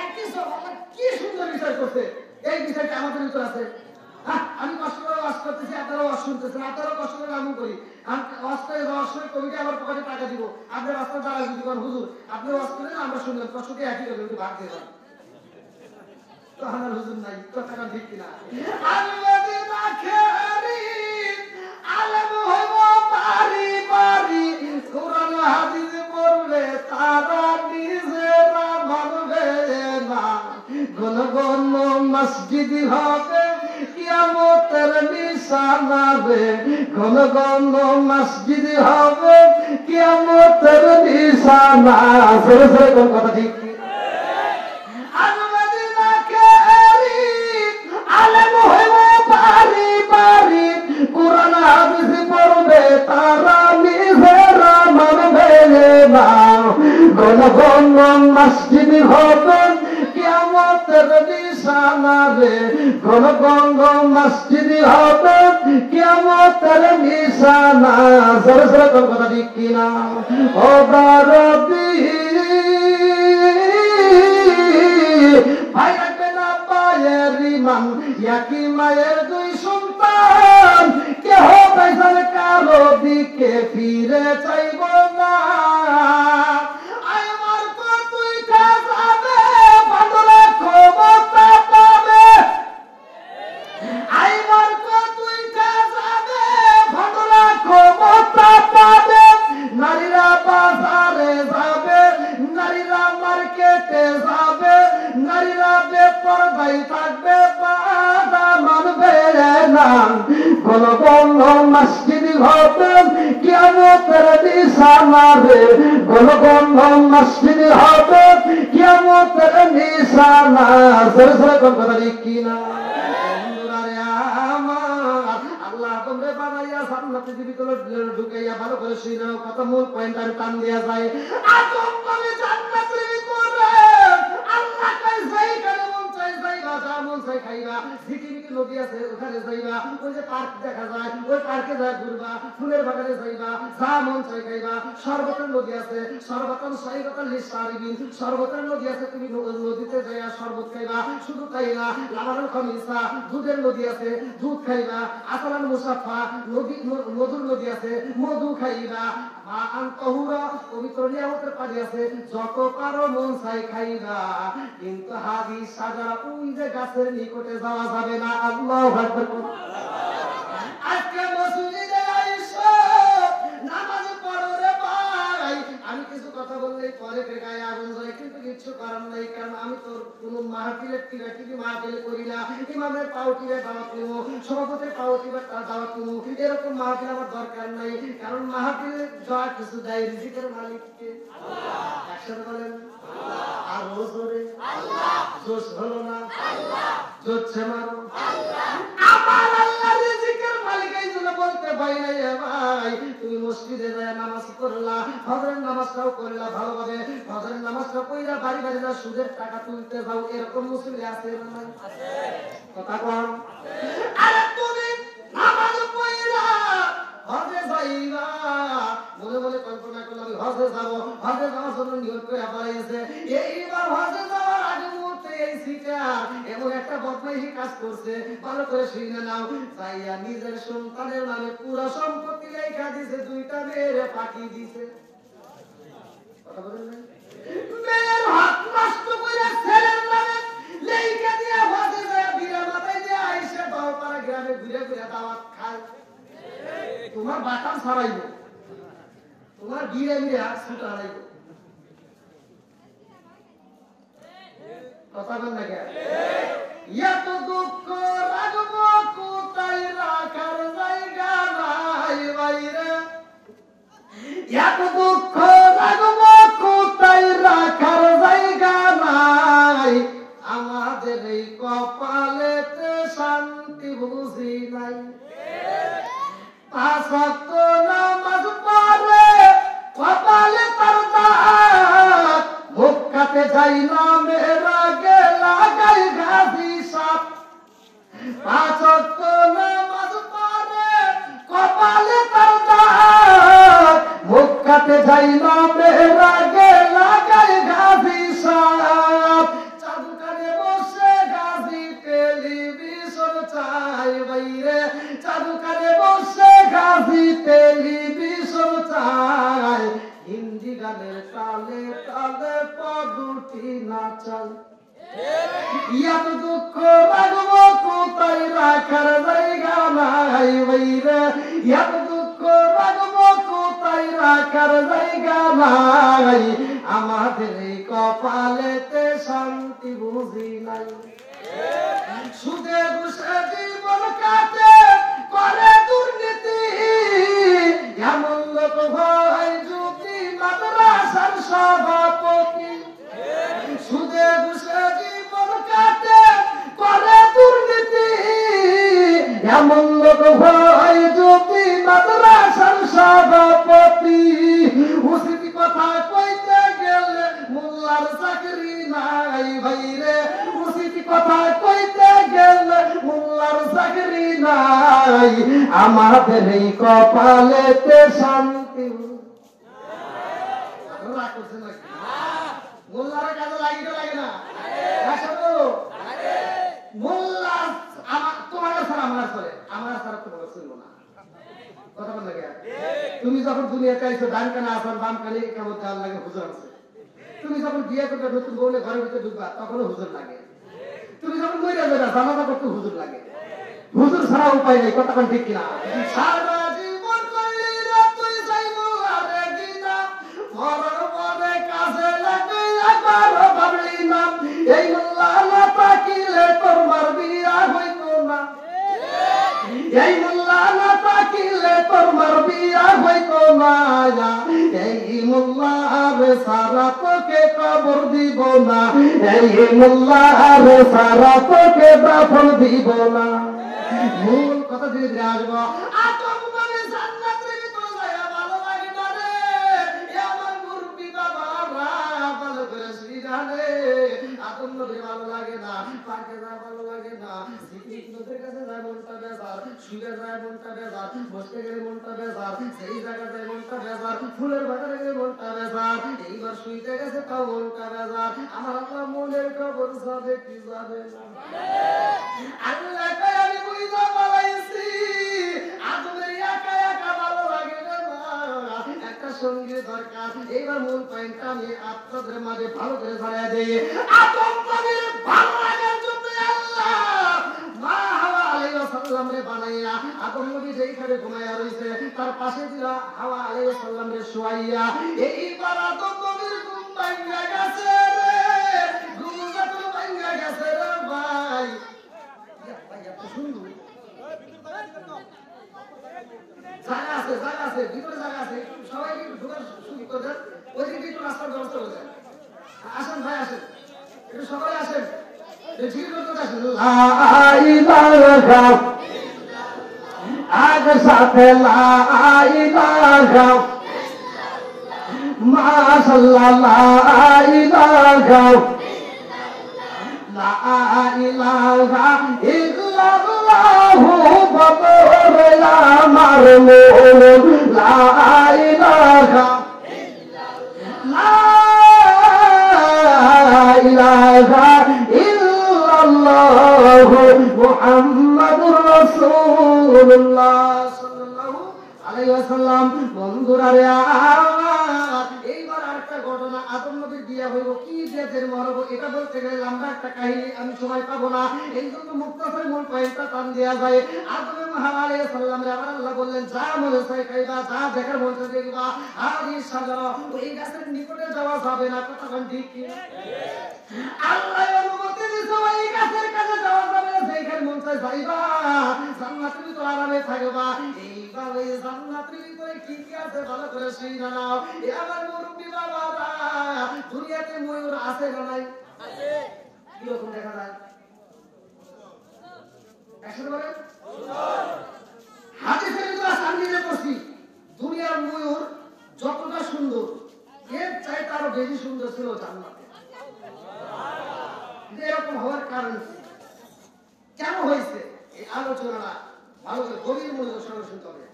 একই সব। আল্লাহ কি সুন্দর বিচার করছে, এই বিচারটা আমাদের ভিতর আছে। আমি কষ্ট করে ওয়াজ করতেছি, আপনারা ওয়াজ শুনতেছেন, আপনারাও কষ্ট করে আমল করি। ওয়াজ করে কমিটি আমার পকেটে টাকা দিব, আপনার রাস্তা দ্বারা যদি করেন হুজুর আপনি ওয়াজ করেন, আমরা শুনলাম, কষ্টকে একই করবেন, একটু ভাগ দিয়ে দেন। তো আমার হুজুর নাই, কথাটা ঠিক কিনা? আলেম হইব বাড়ি বাড়ি, কোরআন হাদিস পড়লে তারা নিজেরা মানবে না। ঘন ঘন মসজিদ হবে কিয়ামতের নিশানা রে, ঘন ঘন মসজিদ হবে কিয়ামতের নিশানা। সরে সরে কোন কথা ঠিক? আলেম হইব বাড়ি বাড়ি, কোরআন হাদিস পড়বে তারা নিজেরা মানবে না। ঘন ঘন মসজিদ হবে কিয়ামতের রে ঘন ঘন মসজিদ হবে কিয়ামতের নিশানা জোরে জোরে কোন কথা ঠিক কিনা ও বারবি ভাই রাখবে না পায়ের রিমান একই মায়ের দুই সন্তান কেহ পয়সার কারো দিকে ফিরে চাইব না আমার তুই কাজাবে ভালোরা ক্ষমতা পাবে আমার তুই কাজাবে ভালোরা ক্ষমতা পাবে নারীরা বাজারে যাবে নারীরা মার্কেটে যাবে নারীরা বেপরদাই থাকবে বাধা মানবে না কোন কোন মসজিদ হবে কিয়ামতের নিশানা রে কোন কোন মসজিদ হবে কিয়ামতের নিশানা জোরে জোরে কোন কথা ঠিক কিনা আল্লাহ তোমরা বানাইয়া জান্নাতে জীবিতলে ঢুকাইয়া ভালো করে শুনে কত মূল পয়েন্ট আর টান দেয়া যায় আদম নবী জান্নাতের ভিতরে আল্লাহ কই যাই করে মন চাই যাইবা যা মন চাই খাইবা ঝিকিমিকি নদী আছে ওখানে যাইবা ওই যে পার্ক দেখা যায় ওই পার্কে যা ঘুরবা ফুলের বাগানে যাইবা যা মন চাই খাইবা শরবতের নদী আছে শরবতান সাইবাতান লিসারিবিন শরবতের নদী আছে তুমি নদীতে যাইয়া শরবত খাইবা শুধু তাই না লাবানুল খামিসা দুধের নদী আছে দুধ খাইবা আসালান মুসাফা নদী মধুর নদী আছে মধু খাইবা মা আনতাহুরা পবিত্র নিয়ামতের পানি আছে যত পারো মন চাই খাইবা কিন্তু হাদিস সাজারা ওই যে গাছের নিকটে যাওয়া যাবে না আল্লাহু আকবার আজকে মসজিদে আইসো নামাজ পড়ো রে ভাই আমি কিছু কথা বললেই পরে গায়ে আগুন জ্বলে কিন্তু কিছু করার নাই কারণ আমি তো কোন মাহফিলের টিভি মাহফিল করি না ইমামের পাউটিরে দাওয়াত দেবো সভাপতির পাউটিরে দাওয়াত দেবো এরকম মাহফিল আমার দরকার নাই কারণ মাহফিলে যা কিছু দেয় রিজিকের মালিককে আল্লাহ একসাথে বলেন আল্লাহ আর জোরে আল্লাহ জোশ হলো না আল্লাহ জোরছে মারো আল্লাহ আমার আল্লাহ রিজিকের মালিক এই জন্য বলতে পাই না ভাই তুমি মসজিদে যায় নামাজ পড়লা ফজরের নামাজটাও করলা ভালোভাবে ফজরের নামাজটা পড়লা বাড়ি বাড়ি যা সুদের টাকা তুলতে যাও এরকম মুসলিম আছে না আছে কথা কম আরে তুমি নামাজ পড়লা হজে যাইবা বলে বলে কল্পনা করলাম হজে যাব হজে যাওয়ার জন্য নিয়ত করে বাড়াইছে এইবার হজে যাওয়ার আগে মুহূর্তে এই সিটার এমন একটা বদমাইশি কাজ করছে ভালো করে শুনে নাও যাইয়া নিজের সন্তানের নামে পুরো সম্পত্তি লেখা দিয়েছে দুইটা মেয়েরে পাঠিয়ে দিয়েছে কথা বলেন না মেয়ের হাত নষ্ট করে ছেলের নামে লেখা দিয়া হজে যায় বিরা মাথায় দিয়ে আইসা বাউপাড়া গ্রামে ঘুরে ঘুরে দাওয়াত খায় তোমার বাটাম ছড়াইব তোমার গিরে গিরে হাত ছুটা হারাইব কথা বল না কেন এত দুঃখ রাখব কোথায় রাখার জায়গা নাই বাইরে এত দুঃখ রাখব কোথায় রাখার জায়গা নাই আমাদের এই কপালেতে শান্তি বুঝি নাই পাঁচ ওয়াক্ত নামাজ পড়ে কপালে তার দাগ মুখ কাটে যাই না মেরা গে লাগাই গাছি সাপ পাঁচ ওয়াক্ত নামাজ পড়ে কপালে তার দাগ মুখ কাটে যাই না মেরা গে লাগাই গাছি সাপ চাদুকানে বসে গাছি টেলিভিশন চাই বাইরে চাদুকানে বসে গাছি টেলিভিশন চাই হিন্দি গানের তালে তালে পদুটি নাচাই এত দুঃখ রাখব কোথায় রাখার জায়গা নাই বাইরে এত দুঃখ রাখব কোথায় রাখার জায়গা নাই আমাদের এই কপালেতে শান্তি বুঝি নাই সুদে ঘুষে জীবন কাটে করে দুর্নীতি এমন লোক হয় যদি মাদ্রাসার সভাপতি সুদে ঘুষে জীবন কাটে করে দুর্নীতি এমন লোক হয় যদি মাদ্রাসার সভাপতি উচিত কথা কইতে গেলে মোল্লার চাকরি নাই ভাইরে উচিত কথা কইতে নাই আমাদের এই কপালেতে শান্তি। রাগ করছেন নাকি? মোল্লারা কাজে লাগে লাগে না? মোল্লা তোমার ছাড়া আমার চলে, আমার ছাড়া তোমার চলবো না। কথা বল লাগে। তুমি যখন দুনিয়াতে আইছো ডান কানে আসান বাম কানে কেমন চাল লাগে হুজুর আছে। তুমি যখন বিয়ে করবে নতুন বউলে ঘরের ভিতরে ঢুকবা তখনও হুজুর লাগে। তুমি যখন মরে যাবে জানাজা করতে হুজুর লাগে। হুজুর ছাড়া উপায় নেই। কথা কোন ঠিক কিনা? সারা জীবন করলি রে তুই যাই মোল্লা রে দিনা মরার পরে কাজে লাগে একবার ভাবলি না এই মোল্লা না তাকিলে তোর মার বিয়া হইতো না। এই মোল্লা না তাকিলে তোর মার বিয়া হইতো না। এই মোল্লা রে সারা তোকে কবর দিব না। এই মোল্লা রে সারা তোকে দাফন দিব না। মূল কথা ধীরে ধীরে আসবো। আতঙ্কবাদী জান্নাতের ভিতরে যায়া ভালো লাগে না রে আমার মুরব্বি বাবারা ভালো করে জানে। আতঙ্কবাদী ভালো লাগে না, পার্কে যা ভালো লাগে না, সিকিউরিটিদের কাছে যায় মনটা বেজার, শুয়ে যায় মনটা বেজার, বসতে গেলে মনটা বেজার, সেই জায়গায় যায় মনটা বেজার, ফুলের বাজারে গেলে মনটা বেজার, এইবার শুইতে গেছে তাও মনটা বেজার। আমার আল্লাহ মনের খবর যাবে কি যাবে না আল্লাহ কই আমি বুঝা পালাইছি আদমের একা একা ভালো লাগে না, একটা সঙ্গী দরকার। এইবার মূল পয়েন্টটা আমি আপনাদের মাঝে ভালো করে ধরা দেই। আদম নবীর ভালো লাগার জন্য আল্লাহ মা হাওয়া আলাইহিস সালাম রে বানাইয়া আদম নবী যেইখানে ঘুমায়া রইছে তার পাশে দিলা হাওয়া আলাইহিস সালাম রে শুয়াইয়া এইবার আদম নবীর ঘুম ভাঙা গেছে রে, ঘুম যখন ভাঙা গেছে রে ভাই জায়গা আছে, জায়গা আছে, ভিতরে জায়গা আছে, সবাই একটু ঢোকার সুযোগ করে দেন। ওইদিকে একটু রাস্তার ব্যবস্থা করে দেন। আসেন ভাই আসেন, একটু সবাই আসেন, জিকির করতে আসেন। লা ইলাহা আগে সাথে লা ইলাহা মাশাআল্লাহ লা ইলাহা লা ইলাহা ইল্লাল্লাহু বাবরে আমার মুমিন লা ইলাহা লা ইলাহা ইল্লাল্লাহু মুহাম্মাদুর রাসূলুল্লাহ সাল্লাল্লাহু আলাইহি ওয়াসাল্লাম। বন্ধুরা রে এইবার আরেকটা ঘটনা, আদম নবীর বিয়ে হইব কি দিয়ে জন্ম হবো এটা বলতে গেলে লম্বা একটা কাহিনী, আমি সময় পাবো না। এই জন্য মুক্তাসর মূল পয়েন্টটা টান দেওয়া যায়। আদম আলাইহিস সালাম রে আবার আল্লাহ বললেন যা মনে চাই খাইবা, যা দেখার মন চাই দেখবা, আর এই সাজানো ওই গাছের নিকটে যাওয়া যাবে না। কথা কোন ঠিক কি? আল্লাহ অনুমতি দিয়েছে ওই গাছের কাছে যাওয়া যাবে না, যেখানে মন চাই যাইবা, জান্নাতের ভিতরে আরামে থাকবা। এইবার এই জান্নাতের ভিতরে কি কি আছে ভালো করে শুনে নাও। এ আমার মুরব্বি বাবারা, দুনিয়াতে ময়ূর আছে না নাই? আছে। কি রকম দেখা যায়? একসাথে বলেন হাদিসের ভিতরে সামনে পড়ছি দুনিয়ার ময়ূর যতটা সুন্দর এর চাইতে আরো বেশি সুন্দর ছিল জান্নাতে। এরকম হওয়ার কারণ কেন হয়েছে এই আলোচনাটা ভালো করে গভীর মনোযোগ শুনতে হবে।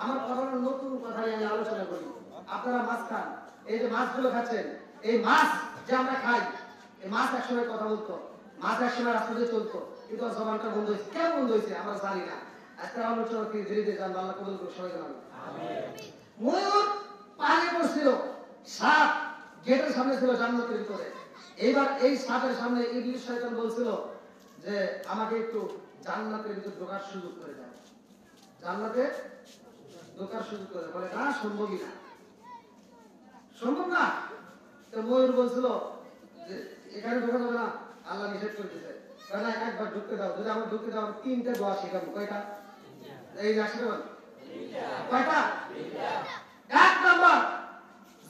আমার কথা নতুন কথা আমি আলোচনা করি। আপনারা মাছ খান, এই যে মাছগুলো খাচ্ছেন, এই মাছ যে আমরা খাই, এই মাছ একসময় কথা বলতো, মাছ একসময় রাস্তা দিয়ে চলতো, কিন্তু জবানটা বন্ধ হয়েছে। কেন বন্ধ হয়েছে আমরা জানি না। আজকে আলোচনা কি ধীরে ধীরে জানবো। আল্লাহ কবুল করে সবাই জানাবো। ময়ূর পানি পড়ছিল, সাপ গেটের সামনে ছিল জান্নাতের ভিতরে। এইবার এই সাপের সামনে ইবলিস শয়তান বলছিল যে আমাকে একটু জান্নাতের ভিতরে ঢোকার সুযোগ করে দাও, জান্নাতে ঢোকার সুযোগ করে দাও। বলে না, সম্ভবই না, সম্ভব না। তো ময়ূর বলছিল যে এখানে ঢোকা যাবে না, আল্লাহ নিষেধ করে দিতে। না, একবার ঢুকতে দাও, যদি আমার ঢুকতে দাও 3টে দোয়া শেখাবো। কয়টা? এই রাশিদ কয়টা? 1 নাম্বার,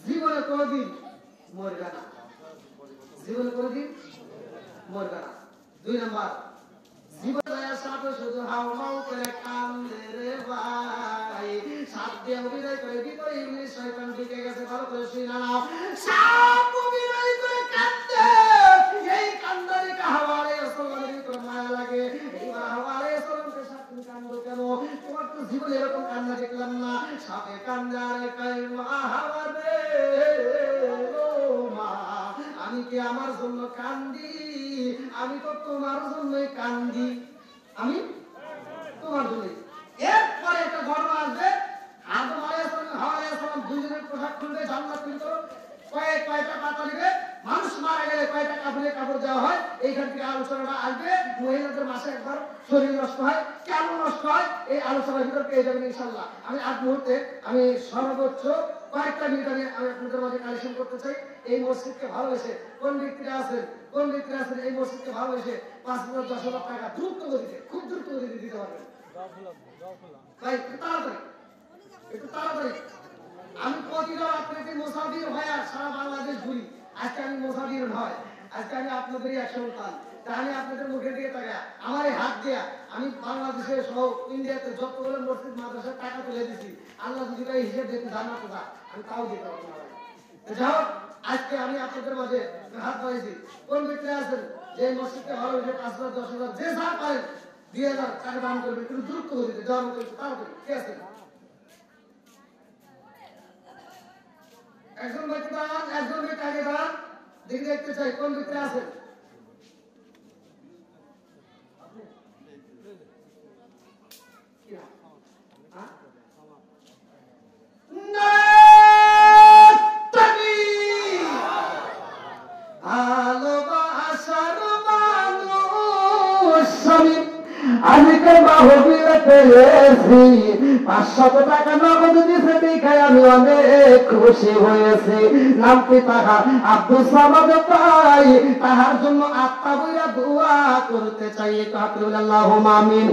জীবনে কোনদিন মরবে না, জীবনে কোনদিন মরবে না। 2 নাম্বার, জীবনের সাথে শুধু হাওমাও করে কান্দে রে ভাই, সাত দিয়ে অভিনয় করে ভিতরে ইবলিস শয়তান ঢুকে গেছে। ভালো করে শুনে নাও, সাপ অভিনয় করে কান্দে, এই কান্দারে হাওয়া আলাইহিস সালামের ভিতরে মায়া লাগে। এইবার হাওয়া আলাইহিস সালামকে সাপ তুমি কান্দো কেন? জীবনে এরকম কান্না দেখলাম না। সাপে কান্দারে কয় মা হাওয়ারে ও মা, আমি কি আমার জন্য কান্দি? আমি তো তোমার জন্যই কান্দি, আমি তোমার জন্যই। এরপরে একটা ঘটনা আসবে, আদম আলাইহিস সালাম হাওয়া আলাইহিস সালাম দুজনের পোশাক খুলবে, জান্নাত ভিতর কয়টা পাতা দিবে, মানুষ মারা গেলে কয়টা কাপড়ে কাপড় দেওয়া হয়, এইখান থেকে আলোচনাটা আসবে। মহিলাদের মাসে একবার শরীর নষ্ট হয়, কেন নষ্ট হয় এই আলোচনার ভিতর পেয়ে যাবেন ইনশাল্লাহ। আমি আজ মুহূর্তে আমি সর্বোচ্চ কয়েকটা মিনিট আমি আপনাদের মাঝে কালেকশন করতে চাই। এই মসজিদকে ভালোবেসে কোন ব্যক্তিরা আছেন, কোন ব্যক্তিরা আছেন এই মসজিদকে ভালোবেসে 5,000 10,000 টাকা দ্রুত গতিতে, খুব দ্রুত গতিতে দিতে পারবেন ভাই, একটু তাড়াতাড়ি, একটু তাড়াতাড়ি। আমি প্রতিটা আপনাদের মুসাফির ভাইয়া সারা বাংলাদেশ ঘুরি, আজকে আমি মুসাফির নয়, আজকে আমি আপনাদেরই এক সন্তান। তা আমি আপনাদের মুখের দিকে তাকা, আমার এই হাত দিয়া আমি বাংলাদেশে সহ ইন্ডিয়াতে যতগুলো মসজিদ মাদ্রাসার টাকা তুলে দিছি, আল্লাহ যদি তাই হিসেব দিতে জান্নাত না, আমি তাও দিতে পারবো না। যাও, আজকে আমি আপনাদের মাঝে হাত বাড়িয়েছি। কোন ব্যক্তিরা আছেন যে মসজিদকে ভালোবেসে 5,000 10,000 যে যা পারেন 2,000 টাকা দান করবেন, কিন্তু দ্রুত গতিতে যাওয়ার মতো তাড়াতাড়ি, ঠিক আছে? একজন ব্যক্তি দাঁড়ান, একজন ব্যক্তি আগে দাঁড়ান, দেখে দেখতে চাই কোন ব্যক্তি আছেন। ভালোবাসার মানুষ আজকে মাহফিলে পেয়েছি, 500 টাকা নগদ দিয়েছে দেখে আমি অনেক খুশি হয়েছি। নামটি তাহার আব্দুল সামাদ ভাই, তাহার জন্য আত্মা বইরা দোয়া করতে চাই। আল্লাহুম্মা আমিন।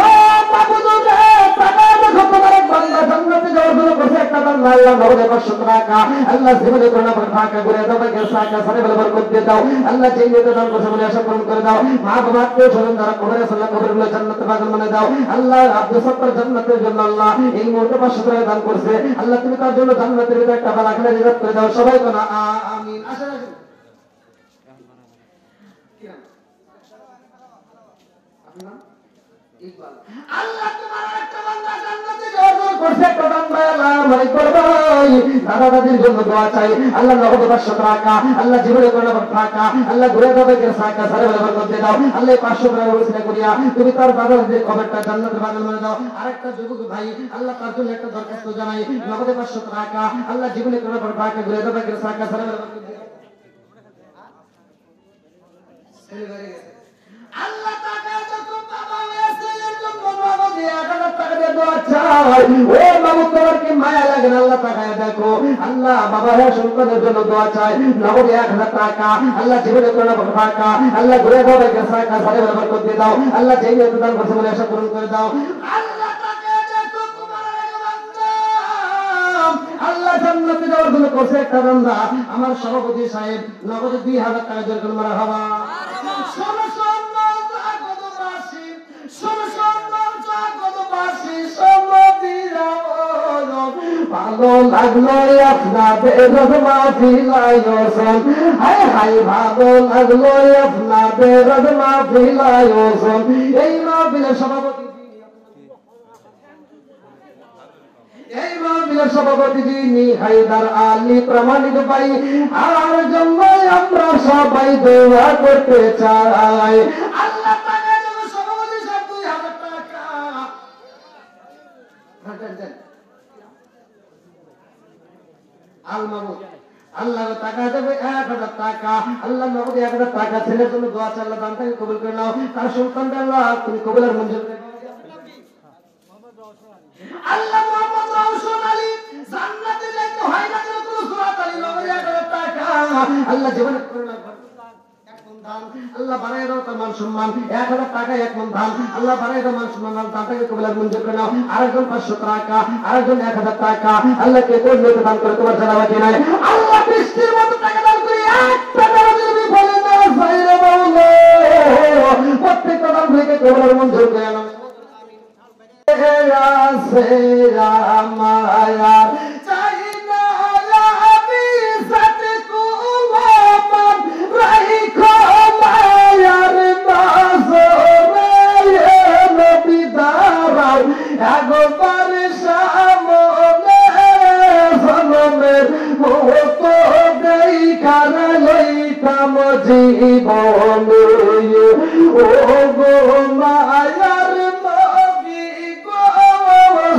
ও মাবুদ রে, টাকা দেখো তোমার এক বান্দা জান্নাতে যাওয়ার জন্য কত একটা দান, আল্লাহ নগদে 500 টাকা, আল্লাহ জীবনে করোনা পর টাকা করে দাও, ভাই সাকা সারে বলে বরকত দিয়ে দাও। আল্লাহ যেই নিয়ে দান করছে বলে আশা পূরণ করে দাও। মা বাবা আত্মীয় স্বজন যারা কবরে আছে আল্লাহ কবরগুলো জান্নাতে বাগান বানিয়ে দাও। আল্লাহ আব্দুল সত্তার জান্নাতের জন্য আল্লাহ এই মুহূর্তে 500 টাকা দান করছে, আল্লাহ তুমি তার জন্য জান্নাতের ভিতরে একটা বালাখানা রিজার্ভ করে দাও। সবাই তো না আমিন। আসেন আসেন, আল্লাহ তোমার একটা বান্দা জান্নাতে যাওয়ার জন্য করছে একটা দান, ভাই আল্লাহ মানে করবাই। দাদা দাদির জন্য দোয়া চাই, আল্লাহ নগদ 500 টাকা, আল্লাহ জীবনে করোনা পর টাকা, আল্লাহ ঘুরে দাও ভাই সাকা সারে বলে বরকত দিয়ে দাও। আল্লাহ 500 টাকা ওসিলা করিয়া তুমি তার দাদা দাদির কবরটা জান্নাতের বাগান বানিয়ে দাও। আরেকটা যুবক ভাই, আল্লাহ তার জন্য একটা দরখাস্ত জানাই, নগদ 500 টাকা, আল্লাহ জীবনে করোনা পর টাকা ঘুরে দাও ভাই সাকা সারে বলে বরকত দিয়ে দাও। আল্লাহ টাকা যখন বাবা হয়েছে এর জন্য বাবা দিয়ে 1,000 টাকা দিয়ে দোয়া চাই। ও বাবু তোমার কি মায়া লাগে না? আল্লাহ টাকায় দেখো, আল্লাহ বাবা হয়ে সন্তানের জন্য দোয়া চাই, নগদে 1,000 টাকা, আল্লাহ জীবনে করোনা পর টাকা, আল্লাহ ঘুরে দাও ভাই সাকা সারে বলে বরকত দিয়ে দাও। আল্লাহ যেই নিয়ে দান করছে বলে আশা পূরণ করে দাও। আল্লাহ টাকায় দেখো তোমার এক বান্দা, আল্লাহ জান্নাতে যাওয়ার জন্য করছে একটা বান্দা, আমার সভাপতি সাহেব নগদে 2,000 টাকা দিয়ে করুন মারহাবা। ভালো লাগলো আপনাদের মাহফিল আয়োজন, হায় হায় ভালো লাগলো আপনাদের মাহফিল আয়োজন। এই মাহফিলের সভাপতি, এই মাহফিলের সভাপতি যিনি হায়দার আলী প্রামাণিক ভাই, আর জন্য আমরা সবাই দোয়া করতে চাই। আল্লাহ তাআলা যেন সভাপতি সব 2,000 টাকা আল্লাহ টাকা দেবে 1,000 টাকা, আল্লাহ নগদে 1,000 টাকা ছেলের জন্য দোয়া চাই, আল্লাহ দানটাকে কবুল করে নাও। তার সন্তানকে আল্লাহ তুমি কবুলের মঞ্জুর করে দাও। আল্লাহ মোহাম্মদ রওশন আলী জান্নাতে যাইতে হয় না কোনো সুরাত আলী নগদে 1,000 টাকা, আল্লাহ জীবনে করুণা করুন। আল্লাহ বাড়াই দাও তার মান সম্মান, 1,000 টাকা 1 মন ধান, আল্লাহ বাড়াই দাও মান সম্মান, দানটাকে কবুলের মঞ্জুর করে নাও। আরেকজন 500 টাকা, আরেকজন 1,000 টাকা, আল্লাহ কে কোন নিতে দান করে তোমার জানা বাকি নাই। আল্লাহ বৃষ্টির মতো টাকা দান করে 1 টাকা যদি বলে না সাইরে বাউলে, প্রত্যেকটা দান থেকে কবুলের মঞ্জুর করে নাও। মায়া চাই না আমি সাথে কুমান রাইখো মায়ার নাজরে নবী দাঁড়াও, এক একবার সামনে জনমের মতো দেখার লইতাম জীবনে ও গো মায়ার নবী গো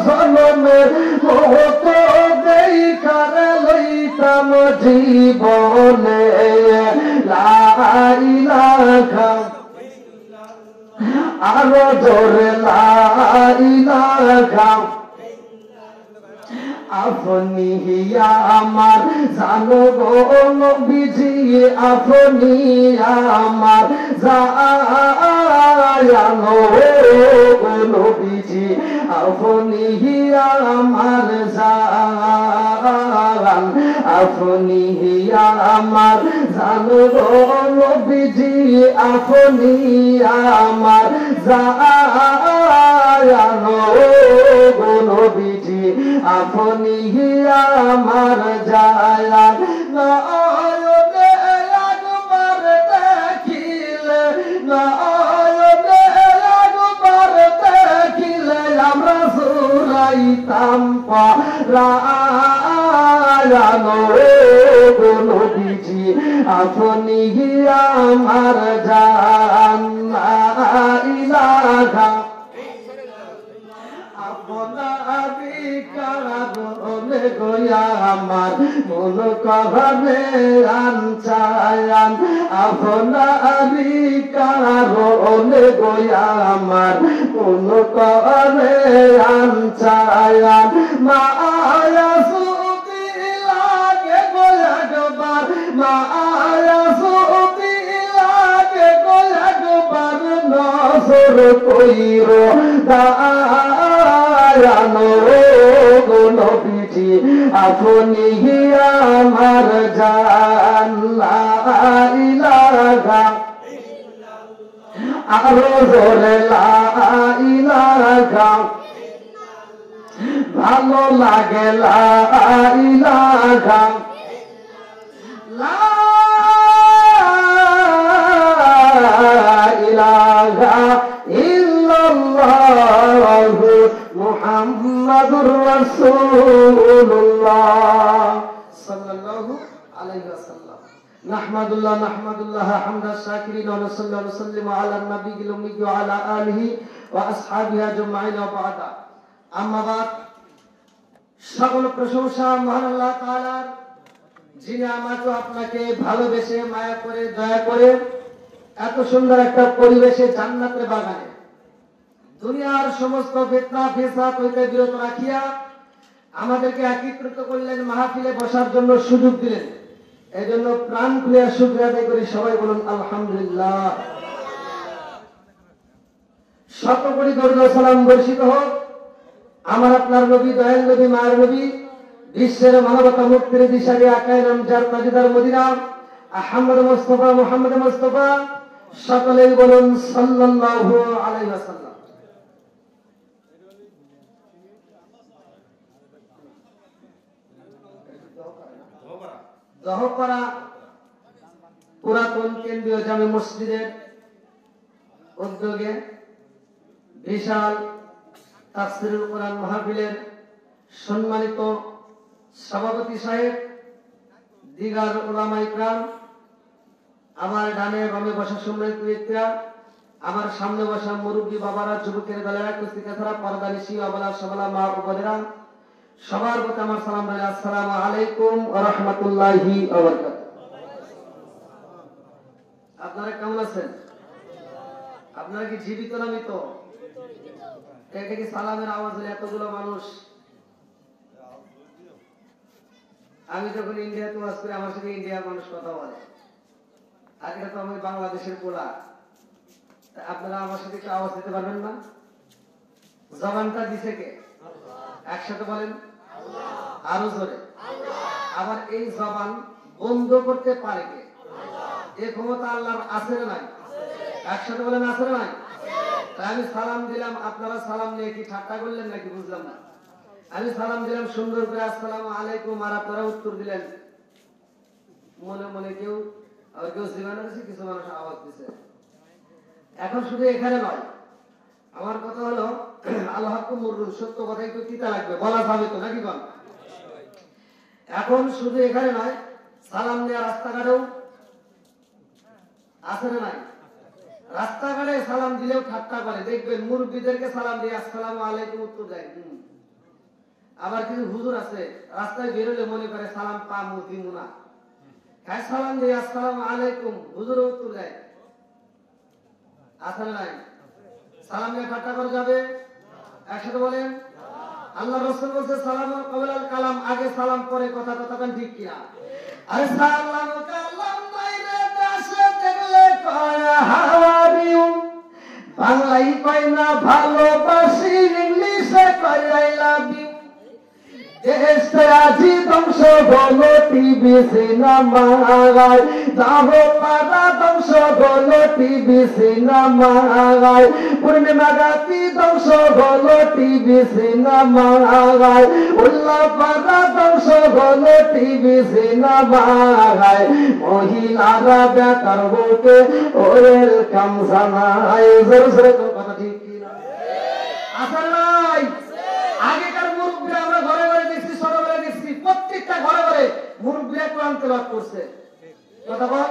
জনমের মতো দেখার লইতাম জীবনে লা ইলাহা আরো জোরে লা ইলাহা আপনি আমার জানো গো নবীজি আপনি আমার জানো গো নবীজি আপনি আমার জান আপনি আমার জানো গো নবীজি আপনি আমার জানো গো নবীজি আপনি আমার জায়ান নয়নে একবার দেখিলে নয়নে একবার দেখিলে আমরা সুরাইতাম পরায়ণ গো নবীজি আপনি আমার জান লা ইলাহা আপনারি কারণে গোয়া আমার মন কহনে আনছায়ান আপনারি কারণে গোয়া আমার মন কহনে আনছায়ান মায়া সুতি লাগে গোয়া গোবার মায়া সুতি লাগে গোয়া গোবার নসর কইরো দায়ানো গো নবীজি আপনি আমার জান লা ইলাহা আরো জোরে লা ইলাহা ভালো লাগে লা ইলাহা লা ইলাহা ইল্লাল্লাহু মুহাম্মাদুর রাসূলুল্লাহ সাল্লাল্লাহু আলাইহি ওয়াসাল্লাম নাহমাদুল্লাহ হামদা শাকিরিন ওয়া নাসাল্লাতু ওয়া সাল্লামু আলা নবিয়িল উম্মি ওয়া আলা আলিহি ওয়া আসহাবিহি আজমাইন ওয়া বা'দা আম্মা বাদ সকল প্রশংসা মহান আল্লাহ তাআলার যিনি আমাকে আপনাকে ভালোবেসে মায়া করে দয়া করে এত সুন্দর একটা পরিবেশে জান্নাতের বাগানে দুনিয়ার সমস্ত ফিতনা ফিসাদ হইতে বিরত রাখিয়া আমাদেরকে একত্রিত করলেন মাহফিলে বসার জন্য সুযোগ দিলেন এজন্য প্রাণ খুলে শুকরিয়া আদায় করি সবাই বলুন আলহামদুলিল্লাহ শত কোটি দরুদ ও সালাম বর্ষিত হোক আমার আপনার নবী দয়াল নবী মায়ের নবী বিশ্বের মানবতা মুক্তির দিশারি আকায়ে নাম যার তাজদার মদিনা আহমদ মুস্তাফা সকলেই বলুন সাল্লাল্লাহু আলাইহি ওয়াসাল্লাম দহপাড়া পুরাতন কেন্দ্রীয় জামে মসজিদের উদ্যোগে বিশাল তাফসীরুল কোরআন মাহফিলের সম্মানিত সভাপতি সাহেব দিগার উলামা ইকরাম আমার ডানে বামে বসা সম্মানিত ব্যক্তিরা আমার সামনে বসা মুরব্বী বাবারা যুবকের দলেরা কুস্তিকা ছাড়া পর্দানিশী অবলা সবলা মা ও বোনেরা সবার প্রতি আমার সালাম রইল আসসালামু আলাইকুম ওয়া রাহমাতুল্লাহি ওয়া বারাকাতুহু আপনারা কেমন আছেন আপনারা কি জীবিত না মৃত এটা কি সালামের আওয়াজ হলে এতগুলো মানুষ আমি যখন ইন্ডিয়াতে ওয়াজ করি আমার সাথে ইন্ডিয়ার মানুষ কথা বলে আর এটা তো আমি বাংলাদেশের পোলা আপনারা আমার সাথে একটু আওয়াজ দিতে পারবেন না জবানটা দিছে কে একসাথে বলেন আরো জোরে আবার এই জবান বন্ধ করতে পারে কে এই ক্ষমতা আল্লাহর আছে না নাই একসাথে বলেন আছে না নাই আমি সালাম দিলাম আপনারা সালাম নিয়ে কি ঠাট্টা করলেন নাকি বুঝলাম না আমি সালাম দিলাম সুন্দর করে আসসালামু আলাইকুম আর আপনারা উত্তর দিলেন মনে মনে কেউ আর কেউ জীবনে আছে কিছু মানুষ আওয়াজ দিছে এখন শুধু এখানে নয় আমার কথা হলো আল্লাহ কুমুরুন, সত্য কথা একটু তিতা লাগবে, বলা যাবে তো নাকি বল? এখন শুধু এখানে নয়, সালাম দেওয়া রাস্তাঘাটেও আছে না নাই? রাস্তাঘাটে সালাম দিলেও ঠাট্টা করে, দেখবেন মুরব্বীদেরকে সালাম দিয়ে আসসালামু আলাইকুম উত্তর দেয়। আবার কিছু হুজুর আছে রাস্তায় বেরোলে মনে করে সালাম পামু দিমু না, খায় সালাম দিয়ে আসসালামু আলাইকুম, হুজুর উত্তর দেয়। আছে না নাই? সালাম দিয়ে ঠাট্টা করে যাবে? একসাথে বলেন। আল্লাহ রাসূল বলেছে সালাম কবলাল কালাম, আগে সালাম পরে কথা, কথা কান ঠিক কিনা? আরে সালাম কালাম নাই রে দেশে দেখলে কয় হাউ আর ইউ, বাংলায় কয় না ভালোবাসি, ইংলিশে কয় আই লাভ ইউ। দেশে আজি ধ্বংস হলো টিভি সিনেমায়, যাবো পারা ধ্বংস হলো টিভি সিনেমায়, পূর্ণিমা গাতি ধ্বংস হলো টিভি সিনেমায়, উল্লাহ পারা ধ্বংস হলো টিভি সিনেমায়, মহিলারা বেকার বউকে ওয়েলকাম জানায়। জোরে জোরে কথা ঠিক কিনা? আসল নাই? আগেকার মুরব্বীরা আমরা ঘরে ঘরে দেখছি, ছোটবেলায় দেখছি, প্রত্যেকটা ঘরে ঘরে মুরব্বীরা কোরআন তেলাওয়াত করছে, কথা বল।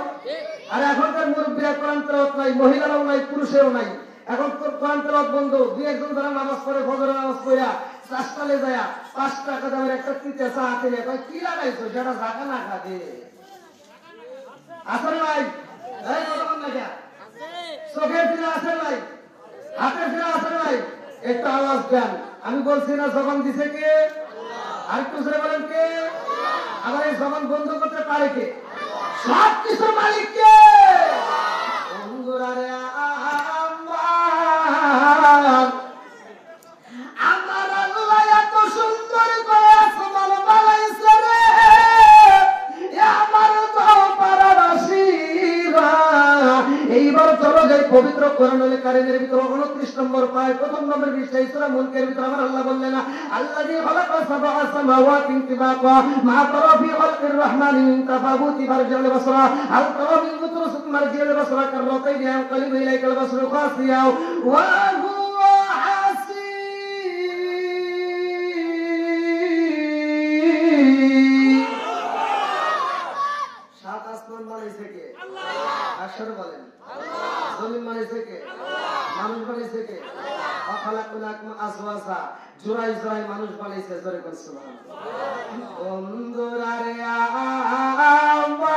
আর এখনকার মুরব্বীরা কোরআন তেলাওয়াত নাই, মহিলারাও নাই, পুরুষেরও নাই। এখন তো কোরআন তেলাওয়াত বন্ধ। দুই একজন যারা নামাজ পড়ে, ফজরের নামাজ পড়া চাষটালে যায় 5 টাকা দামের একটা তিতে চা কিনে কয় কি লাগাইছো, সেটা ঝাঁকা না খাবে। আসল নাই? এই কথা বল না কেন? চোখের ফিরে আসে নাই, হাতের ফিরে আসে নাই, একটা আওয়াজ দেন। আমি বলছি না জবান দিছে কে? আর একটু জোরে বলেন কে? আবার এই জবান বন্ধ করতে পারে কে? সব কিছুর মালিক কে? বন্ধুরা রে আমার আল্লাহ এত সুন্দর করে আসমান বানাইছে রে, আমার তো পারা রাশিরা। এইবার চলো যাই পবিত্র কোরআনুল কারীমের ভিতরে 29 নম্বর পায়, প্রথম নম্বর পৃষ্ঠায় সূরা মুলকের ভিতরে আমার আল্লাহ বললেন, আল্লাযী খালাকা সাবআ সামাওয়াতি তিবাকা মা তারা ফি খালকির রহমানি মিন তাফাউতি ফারজিল বাসরা হাল তারা মিন ফুতুরুস মারজিল বাসরা কাররাতাইনি ইয়ানকালিবু ইলাইকাল বাসরু খাসিয়া ওয়া হুয়া হাসিব। সাত আসমান বানাইছে কে? আল্লাহ। একসাথে বলেন আল্লাহ। জমিন বানাইছে কে? আল্লাহ। মানুষ বানাইছে কে? আল্লাহ। খালাকুলাকুম আসওয়াসা, জোড়ায় জোড়ায় মানুষ বানাইছে, জোরে বল সুবহানাল্লাহ। বন্ধুরা রে আমার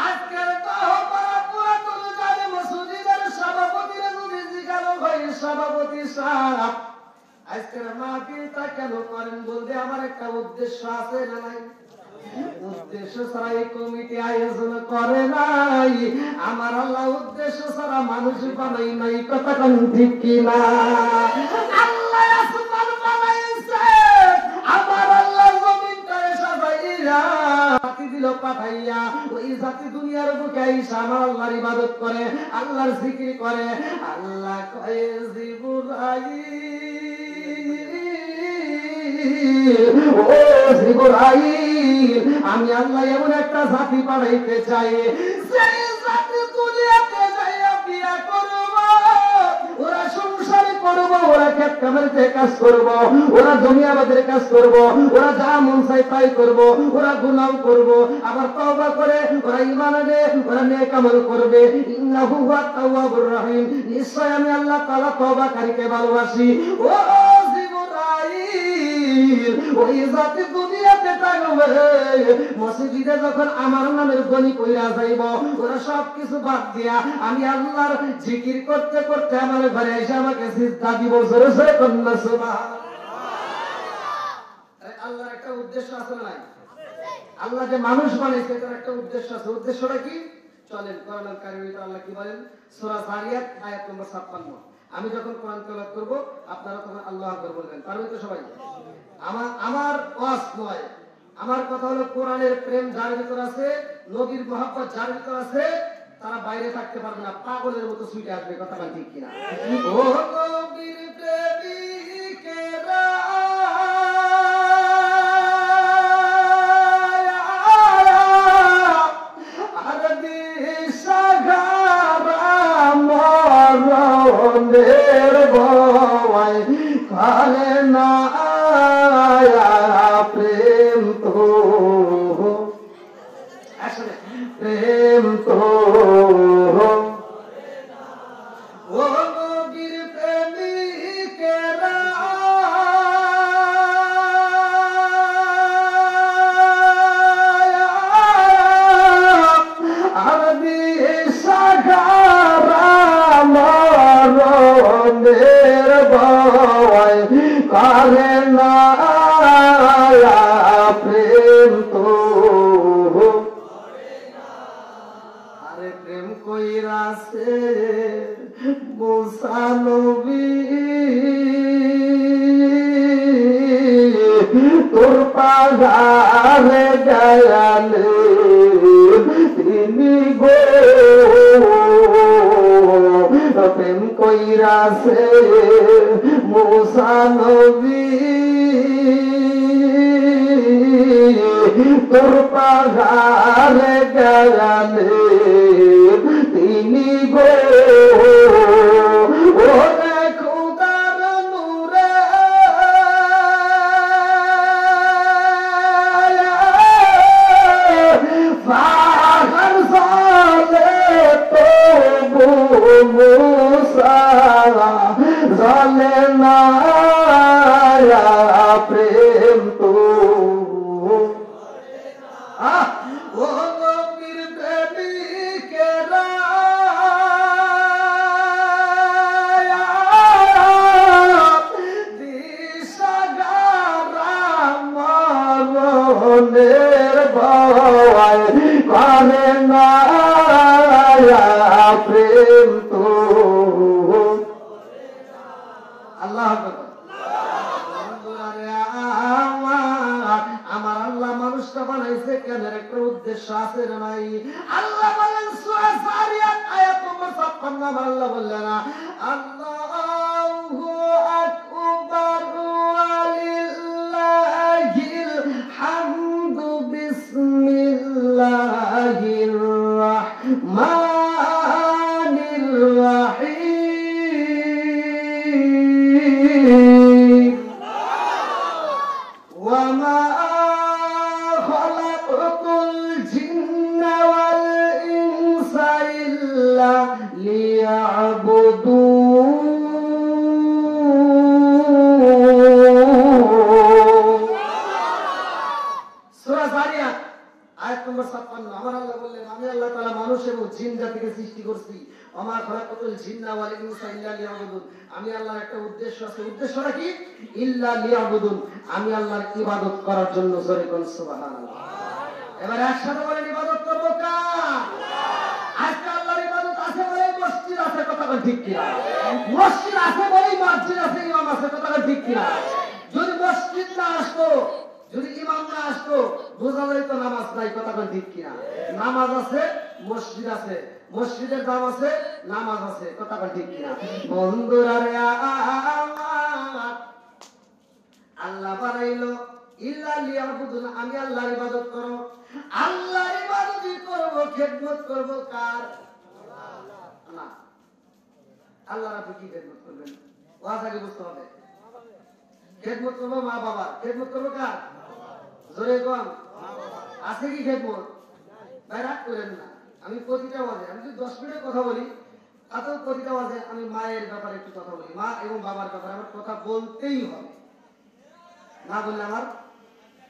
আজকের তহবারা পুরাতন জানে মসজিদের সভাপতির যদি জিজ্ঞাসা হয়, সভাপতি সাহেব আজকের মাহফিলটা কেন করেন? বলতে আমার একটা উদ্দেশ্য আছে না নাই? উদ্দেশ্য ছাড়া এই কমিটি আয়োজন করে নাই। আমার আল্লাহ উদ্দেশ্য ছাড়া মানুষ বানাই নাই, কথা কোন ঠিক কিনা? আল্লাহ আসমান বানাইছে, আমার আল্লাহ জমিনটা সাজাইয়া জাতি দিল পাঠাইয়া, ওই জাতি দুনিয়ার বুকে আইসা আমার আল্লাহর ইবাদত করে, আল্লাহর জিকির করে। আল্লাহ কয়ে ও জিবরাইল, আমি আল্লাহ এমন একটা জাতি পাঠাইতে চাই, সেই জাতি দুনিয়াতে যাইয়া বিয়া করব, ওরা সংসার করব, ওরা খেত কামাইতে কাজ করব, ওরা জমি আবাদের কাজ করব, ওরা যা মন চায় তাই করব, ওরা গুনাহ করব, আবার তওবা করে ওরা ঈমান আনে, ওরা নেক আমল করবে। ইন্নাহু হুয়াত তাওয়াবুর রহিম, নিশ্চয় আমি আল্লাহ তাআলা তওবাকারীকে ভালোবাসি। ও ওই জাতি দুনিয়াতে থাকবে, মসজিদে যখন আমার নামের ধ্বনি কইরা যাইব, ওরা সবকিছু বাদ দিয়া আমি আল্লাহর জিকির করতে করতে আমার ঘরে এসে আমাকে সিজদা দিব। জোরে জোরে কন্যা সুবহানাল্লাহ। আল্লাহর একটা উদ্দেশ্য আছে না? আল্লাহ যে মানুষ বানাইছে তার একটা উদ্দেশ্য আছে। উদ্দেশ্যটা কি? চলেন কোরআনুল কারীমের ভিতরে আল্লাহ কি বলেন? সূরা যারিয়াত আয়াত নম্বর 56। আমি যখন কোরআন তেলাওয়াত করব আপনারা তখন আল্লাহু আকবার বলবেন, পারবেন তো সবাই? আমার ওয়াজ নয়, আমার কথা হলো কোরআনের প্রেম যার ভিতর আছে, নবীর মহব্বত যার ভিতর আছে, তারা বাইরে থাকতে পারবে না, পাগলের মতো ছুটে আসবে, কথা বল ঠিক কিনা? ও নবীর প্রেমিকেরা আর দিশাহারা ভয় করে না প্রেম তো আসলে প্রেম তো ও নবীর প্রেমিকেরা আরবি সাগরা মরণের ভয় করে না প্রেম তো আরে প্রেম কইরাছে মুসা নবী তোর পাহাড়ে গয়ালে তিনি গো প্রেম কইরাছে মুসা নবী তোর পাহাড়ে গয়ালে তিনি গো ওরে খুদার নূরে পাহাড় জলে তবু মুসা জলে না প্রেম তো ও নবীর প্রেমিকেরা দিশাগারা মরণের ভয় করে না প্রেম তো আল্লাহ আমার আল্লাহ মানুষটা বানাইছে কেন একটা উদ্দেশ্য আছে না নাই আল্লাহ বলেন সূরা যারিয়াত আয়াত নম্বর 56 আমার আল্লাহ বললেন আল্লাহু আকবার ওয়ালিল্লাহিল হামদু বিসমিল্লাহির রাহমানির রাহিম ওয়া মা সূরা যারিয়াত আয়াত নম্বর 56 আমার আল্লাহ বললেন আমি আল্লাহ তাআলা মানুষ এবং জিন জাতিকে সৃষ্টি করেছি ওমা খলাকাতুল জিন্না ওয়াল ইনসা ইল্লা লিয়াবুদুন আমি আল্লাহর একটা উদ্দেশ্য আছে উদ্দেশ্যটা কি ইল্লা লিয়াবুদুন আমি আল্লাহর ইবাদত করার জন্য জোরে কোন সুবহানাল্লাহ এবার একসাথে বলেন ইবাদত করব কার আজকে আল্লাহর ইবাদত আছে বলে মসজিদ আছে কথা বল ঠিক কিনা মসজিদ আছে বলেই মসজিদ আছে ইমাম আছে কথা বল ঠিক কিনা যদি মসজিদ না আসতো যদি ইমাম না আসতো বোঝা যায় তো নামাজ নাই কথা বল ঠিক কিনা নামাজ আছে মসজিদ আছে মসজিদের দাম আছে নামাজ আছে কথা বল ঠিক কিনা বন্ধুরা রে আল্লাহ বানাইলো ইল্লা লিয়াবুদুন আমি আল্লাহর ইবাদত করব আল্লাহর ইবাদতই করব খেদমত করব কার আল্লাহ আল্লাহর আপনি কি খেদমত করবেন ওয়াজ আগে বুঝতে হবে খেদমত করব মা বাবা খেদমত করব কার জোরে কোন আছে কি খেদমত বাইরাত করেন না আমি প্রতিটা ওয়াজে আমি যদি 10 মিনিট কথা বলি তাতেও প্রতিটা ওয়াজে আমি মায়ের ব্যাপারে একটু কথা বলি মা এবং বাবার ব্যাপারে আমার কথা বলতেই হবে না বললে আমার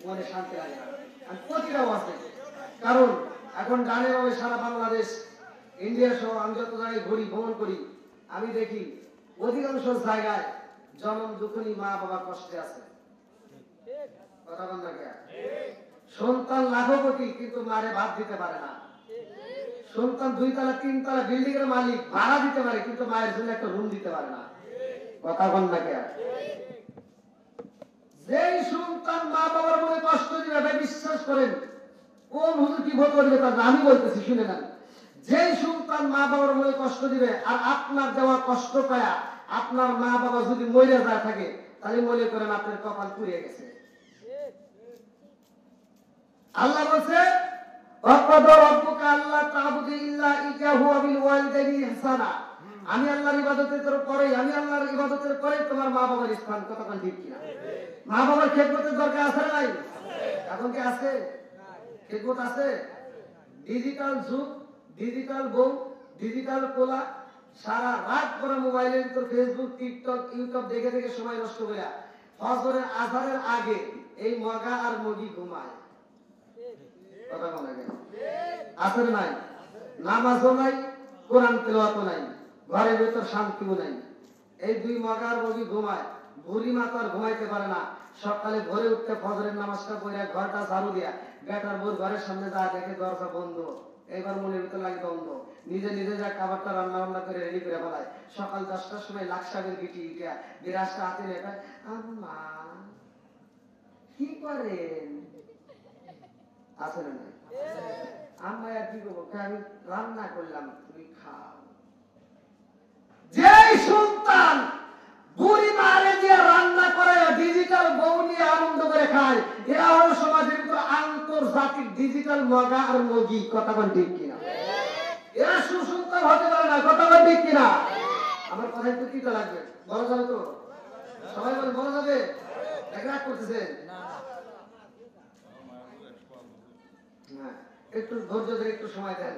মনে শান্তি লাগে না আমি প্রতিটা ওয়াজে কারণ এখন গানে ভাবে সারা বাংলাদেশ ইন্ডিয়া সহ আমি যত জায়গায় ঘুরি ভ্রমণ করি আমি দেখি অধিকাংশ জায়গায় জন্ম দুঃখী মা বাবা কষ্টে আছে কথা বল না কে সন্তান লাখপতি কিন্তু মারে ভাত দিতে পারে না সন্তান 2 তলা 3 তলা বিল্ডিং এর মালিক ভাড়া দিতে পারে কিন্তু মায়ের জন্য একটা রুম দিতে পারে না কথা বল না কে যেই সন্তান মা বাবার মনে কষ্ট দিবে ভাই বিশ্বাস করেন কোন হুজুর কি ভোট করবে তা আমি বলতেছি শুনে নেন যেই সন্তান মা বাবার মনে কষ্ট দিবে আর আপনার দেওয়া কষ্ট পায়া আপনার মা বাবা যদি মরে যায় থাকে তাহলে মনে করেন আপনার কপাল পুড়িয়ে গেছে আল্লাহ বলছে ওয়াকাদ রাব্বুকা আল্লা তা'বুদু ইল্লা ইয়্যাহু ওয়া বিল ওয়ালিদাইনি ইহসানা আমি আল্লাহর ইবাদতের পরে তোমার মা বাবার স্থান, কতক্ষণ ঠিক কিনা? মা বাবার খেদমতের দরকার আছে নাই? এখন কি আছে? খেদমত আছে? ডিজিটাল যুগ, ডিজিটাল বউ, ডিজিটাল কোলা, সারা রাত করে মোবাইলের ভিতর ফেসবুক, টিকটক, ইউটিউব দেখে দেখে সময় নষ্ট করে ফজরের আজানের আগে এই মগা আর মুরগি ঘুমায়। কথা বলা যায় আসর নাই, নামাজও নাই, কোরআন তেলাওয়াতও নাই, ঘরের ভিতর শান্তিও নাই। এই দুই মগা আর মুরগি ঘুমায়, বুড়ি মা তো আর ঘুমাইতে পারে না। সকালে ভোরে উঠতে ফজরের নামাজটা পড়ে ঘরটা ঝাড়ু দিয়া বেটার বোর ঘরের সামনে যা দেখে দরজা বন্ধ, এবার মনের ভিতর লাগে দ্বন্দ্ব। নিজে নিজে যা খাবারটা রান্না বান্না করে রেডি করে ফেলায়। সকাল 10টার সময় লাখ সাগের গিটি গিটিয়া বিরাজটা হাতে নিয়ে আম্মা কি করেন? আছে না? আম্মা আর কি করবো, আমি রান্না করলাম, তুমি খাও। যে সন্তান বুড়ি মারে দিয়ে রান্না করে ডিজিটাল বউ নিয়ে আনন্দ করে খায়, এরা হলো সমাজের ভিতর আন্তর্জাতিক ডিজিটাল মগা আর মুরগি। কথা বল ঠিক কিনা? এরা সুসন্তান হতে পারে না। কথা বল ঠিক কিনা? আমার কথা একটু কি লাগবে? বলা যাবে তো? সবাই বলে বলা যাবে? রাগ করতেছেন? একটু ধৈর্য ধরে একটু সময় দেন,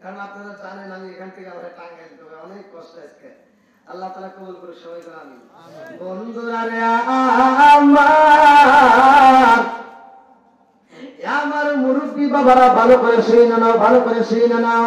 কারণ আপনারা জানেন আমি এখান থেকে আমরা টাঙ্গাইল যাবো, অনেক কষ্ট আজকে। আল্লাহ তাআলা কবুল করে সবাই করে আমিন। বন্ধুরা রে আমার মুরব্বি বাবারা ভালো করে শুনে নাও, ভালো করে শুনে নাও।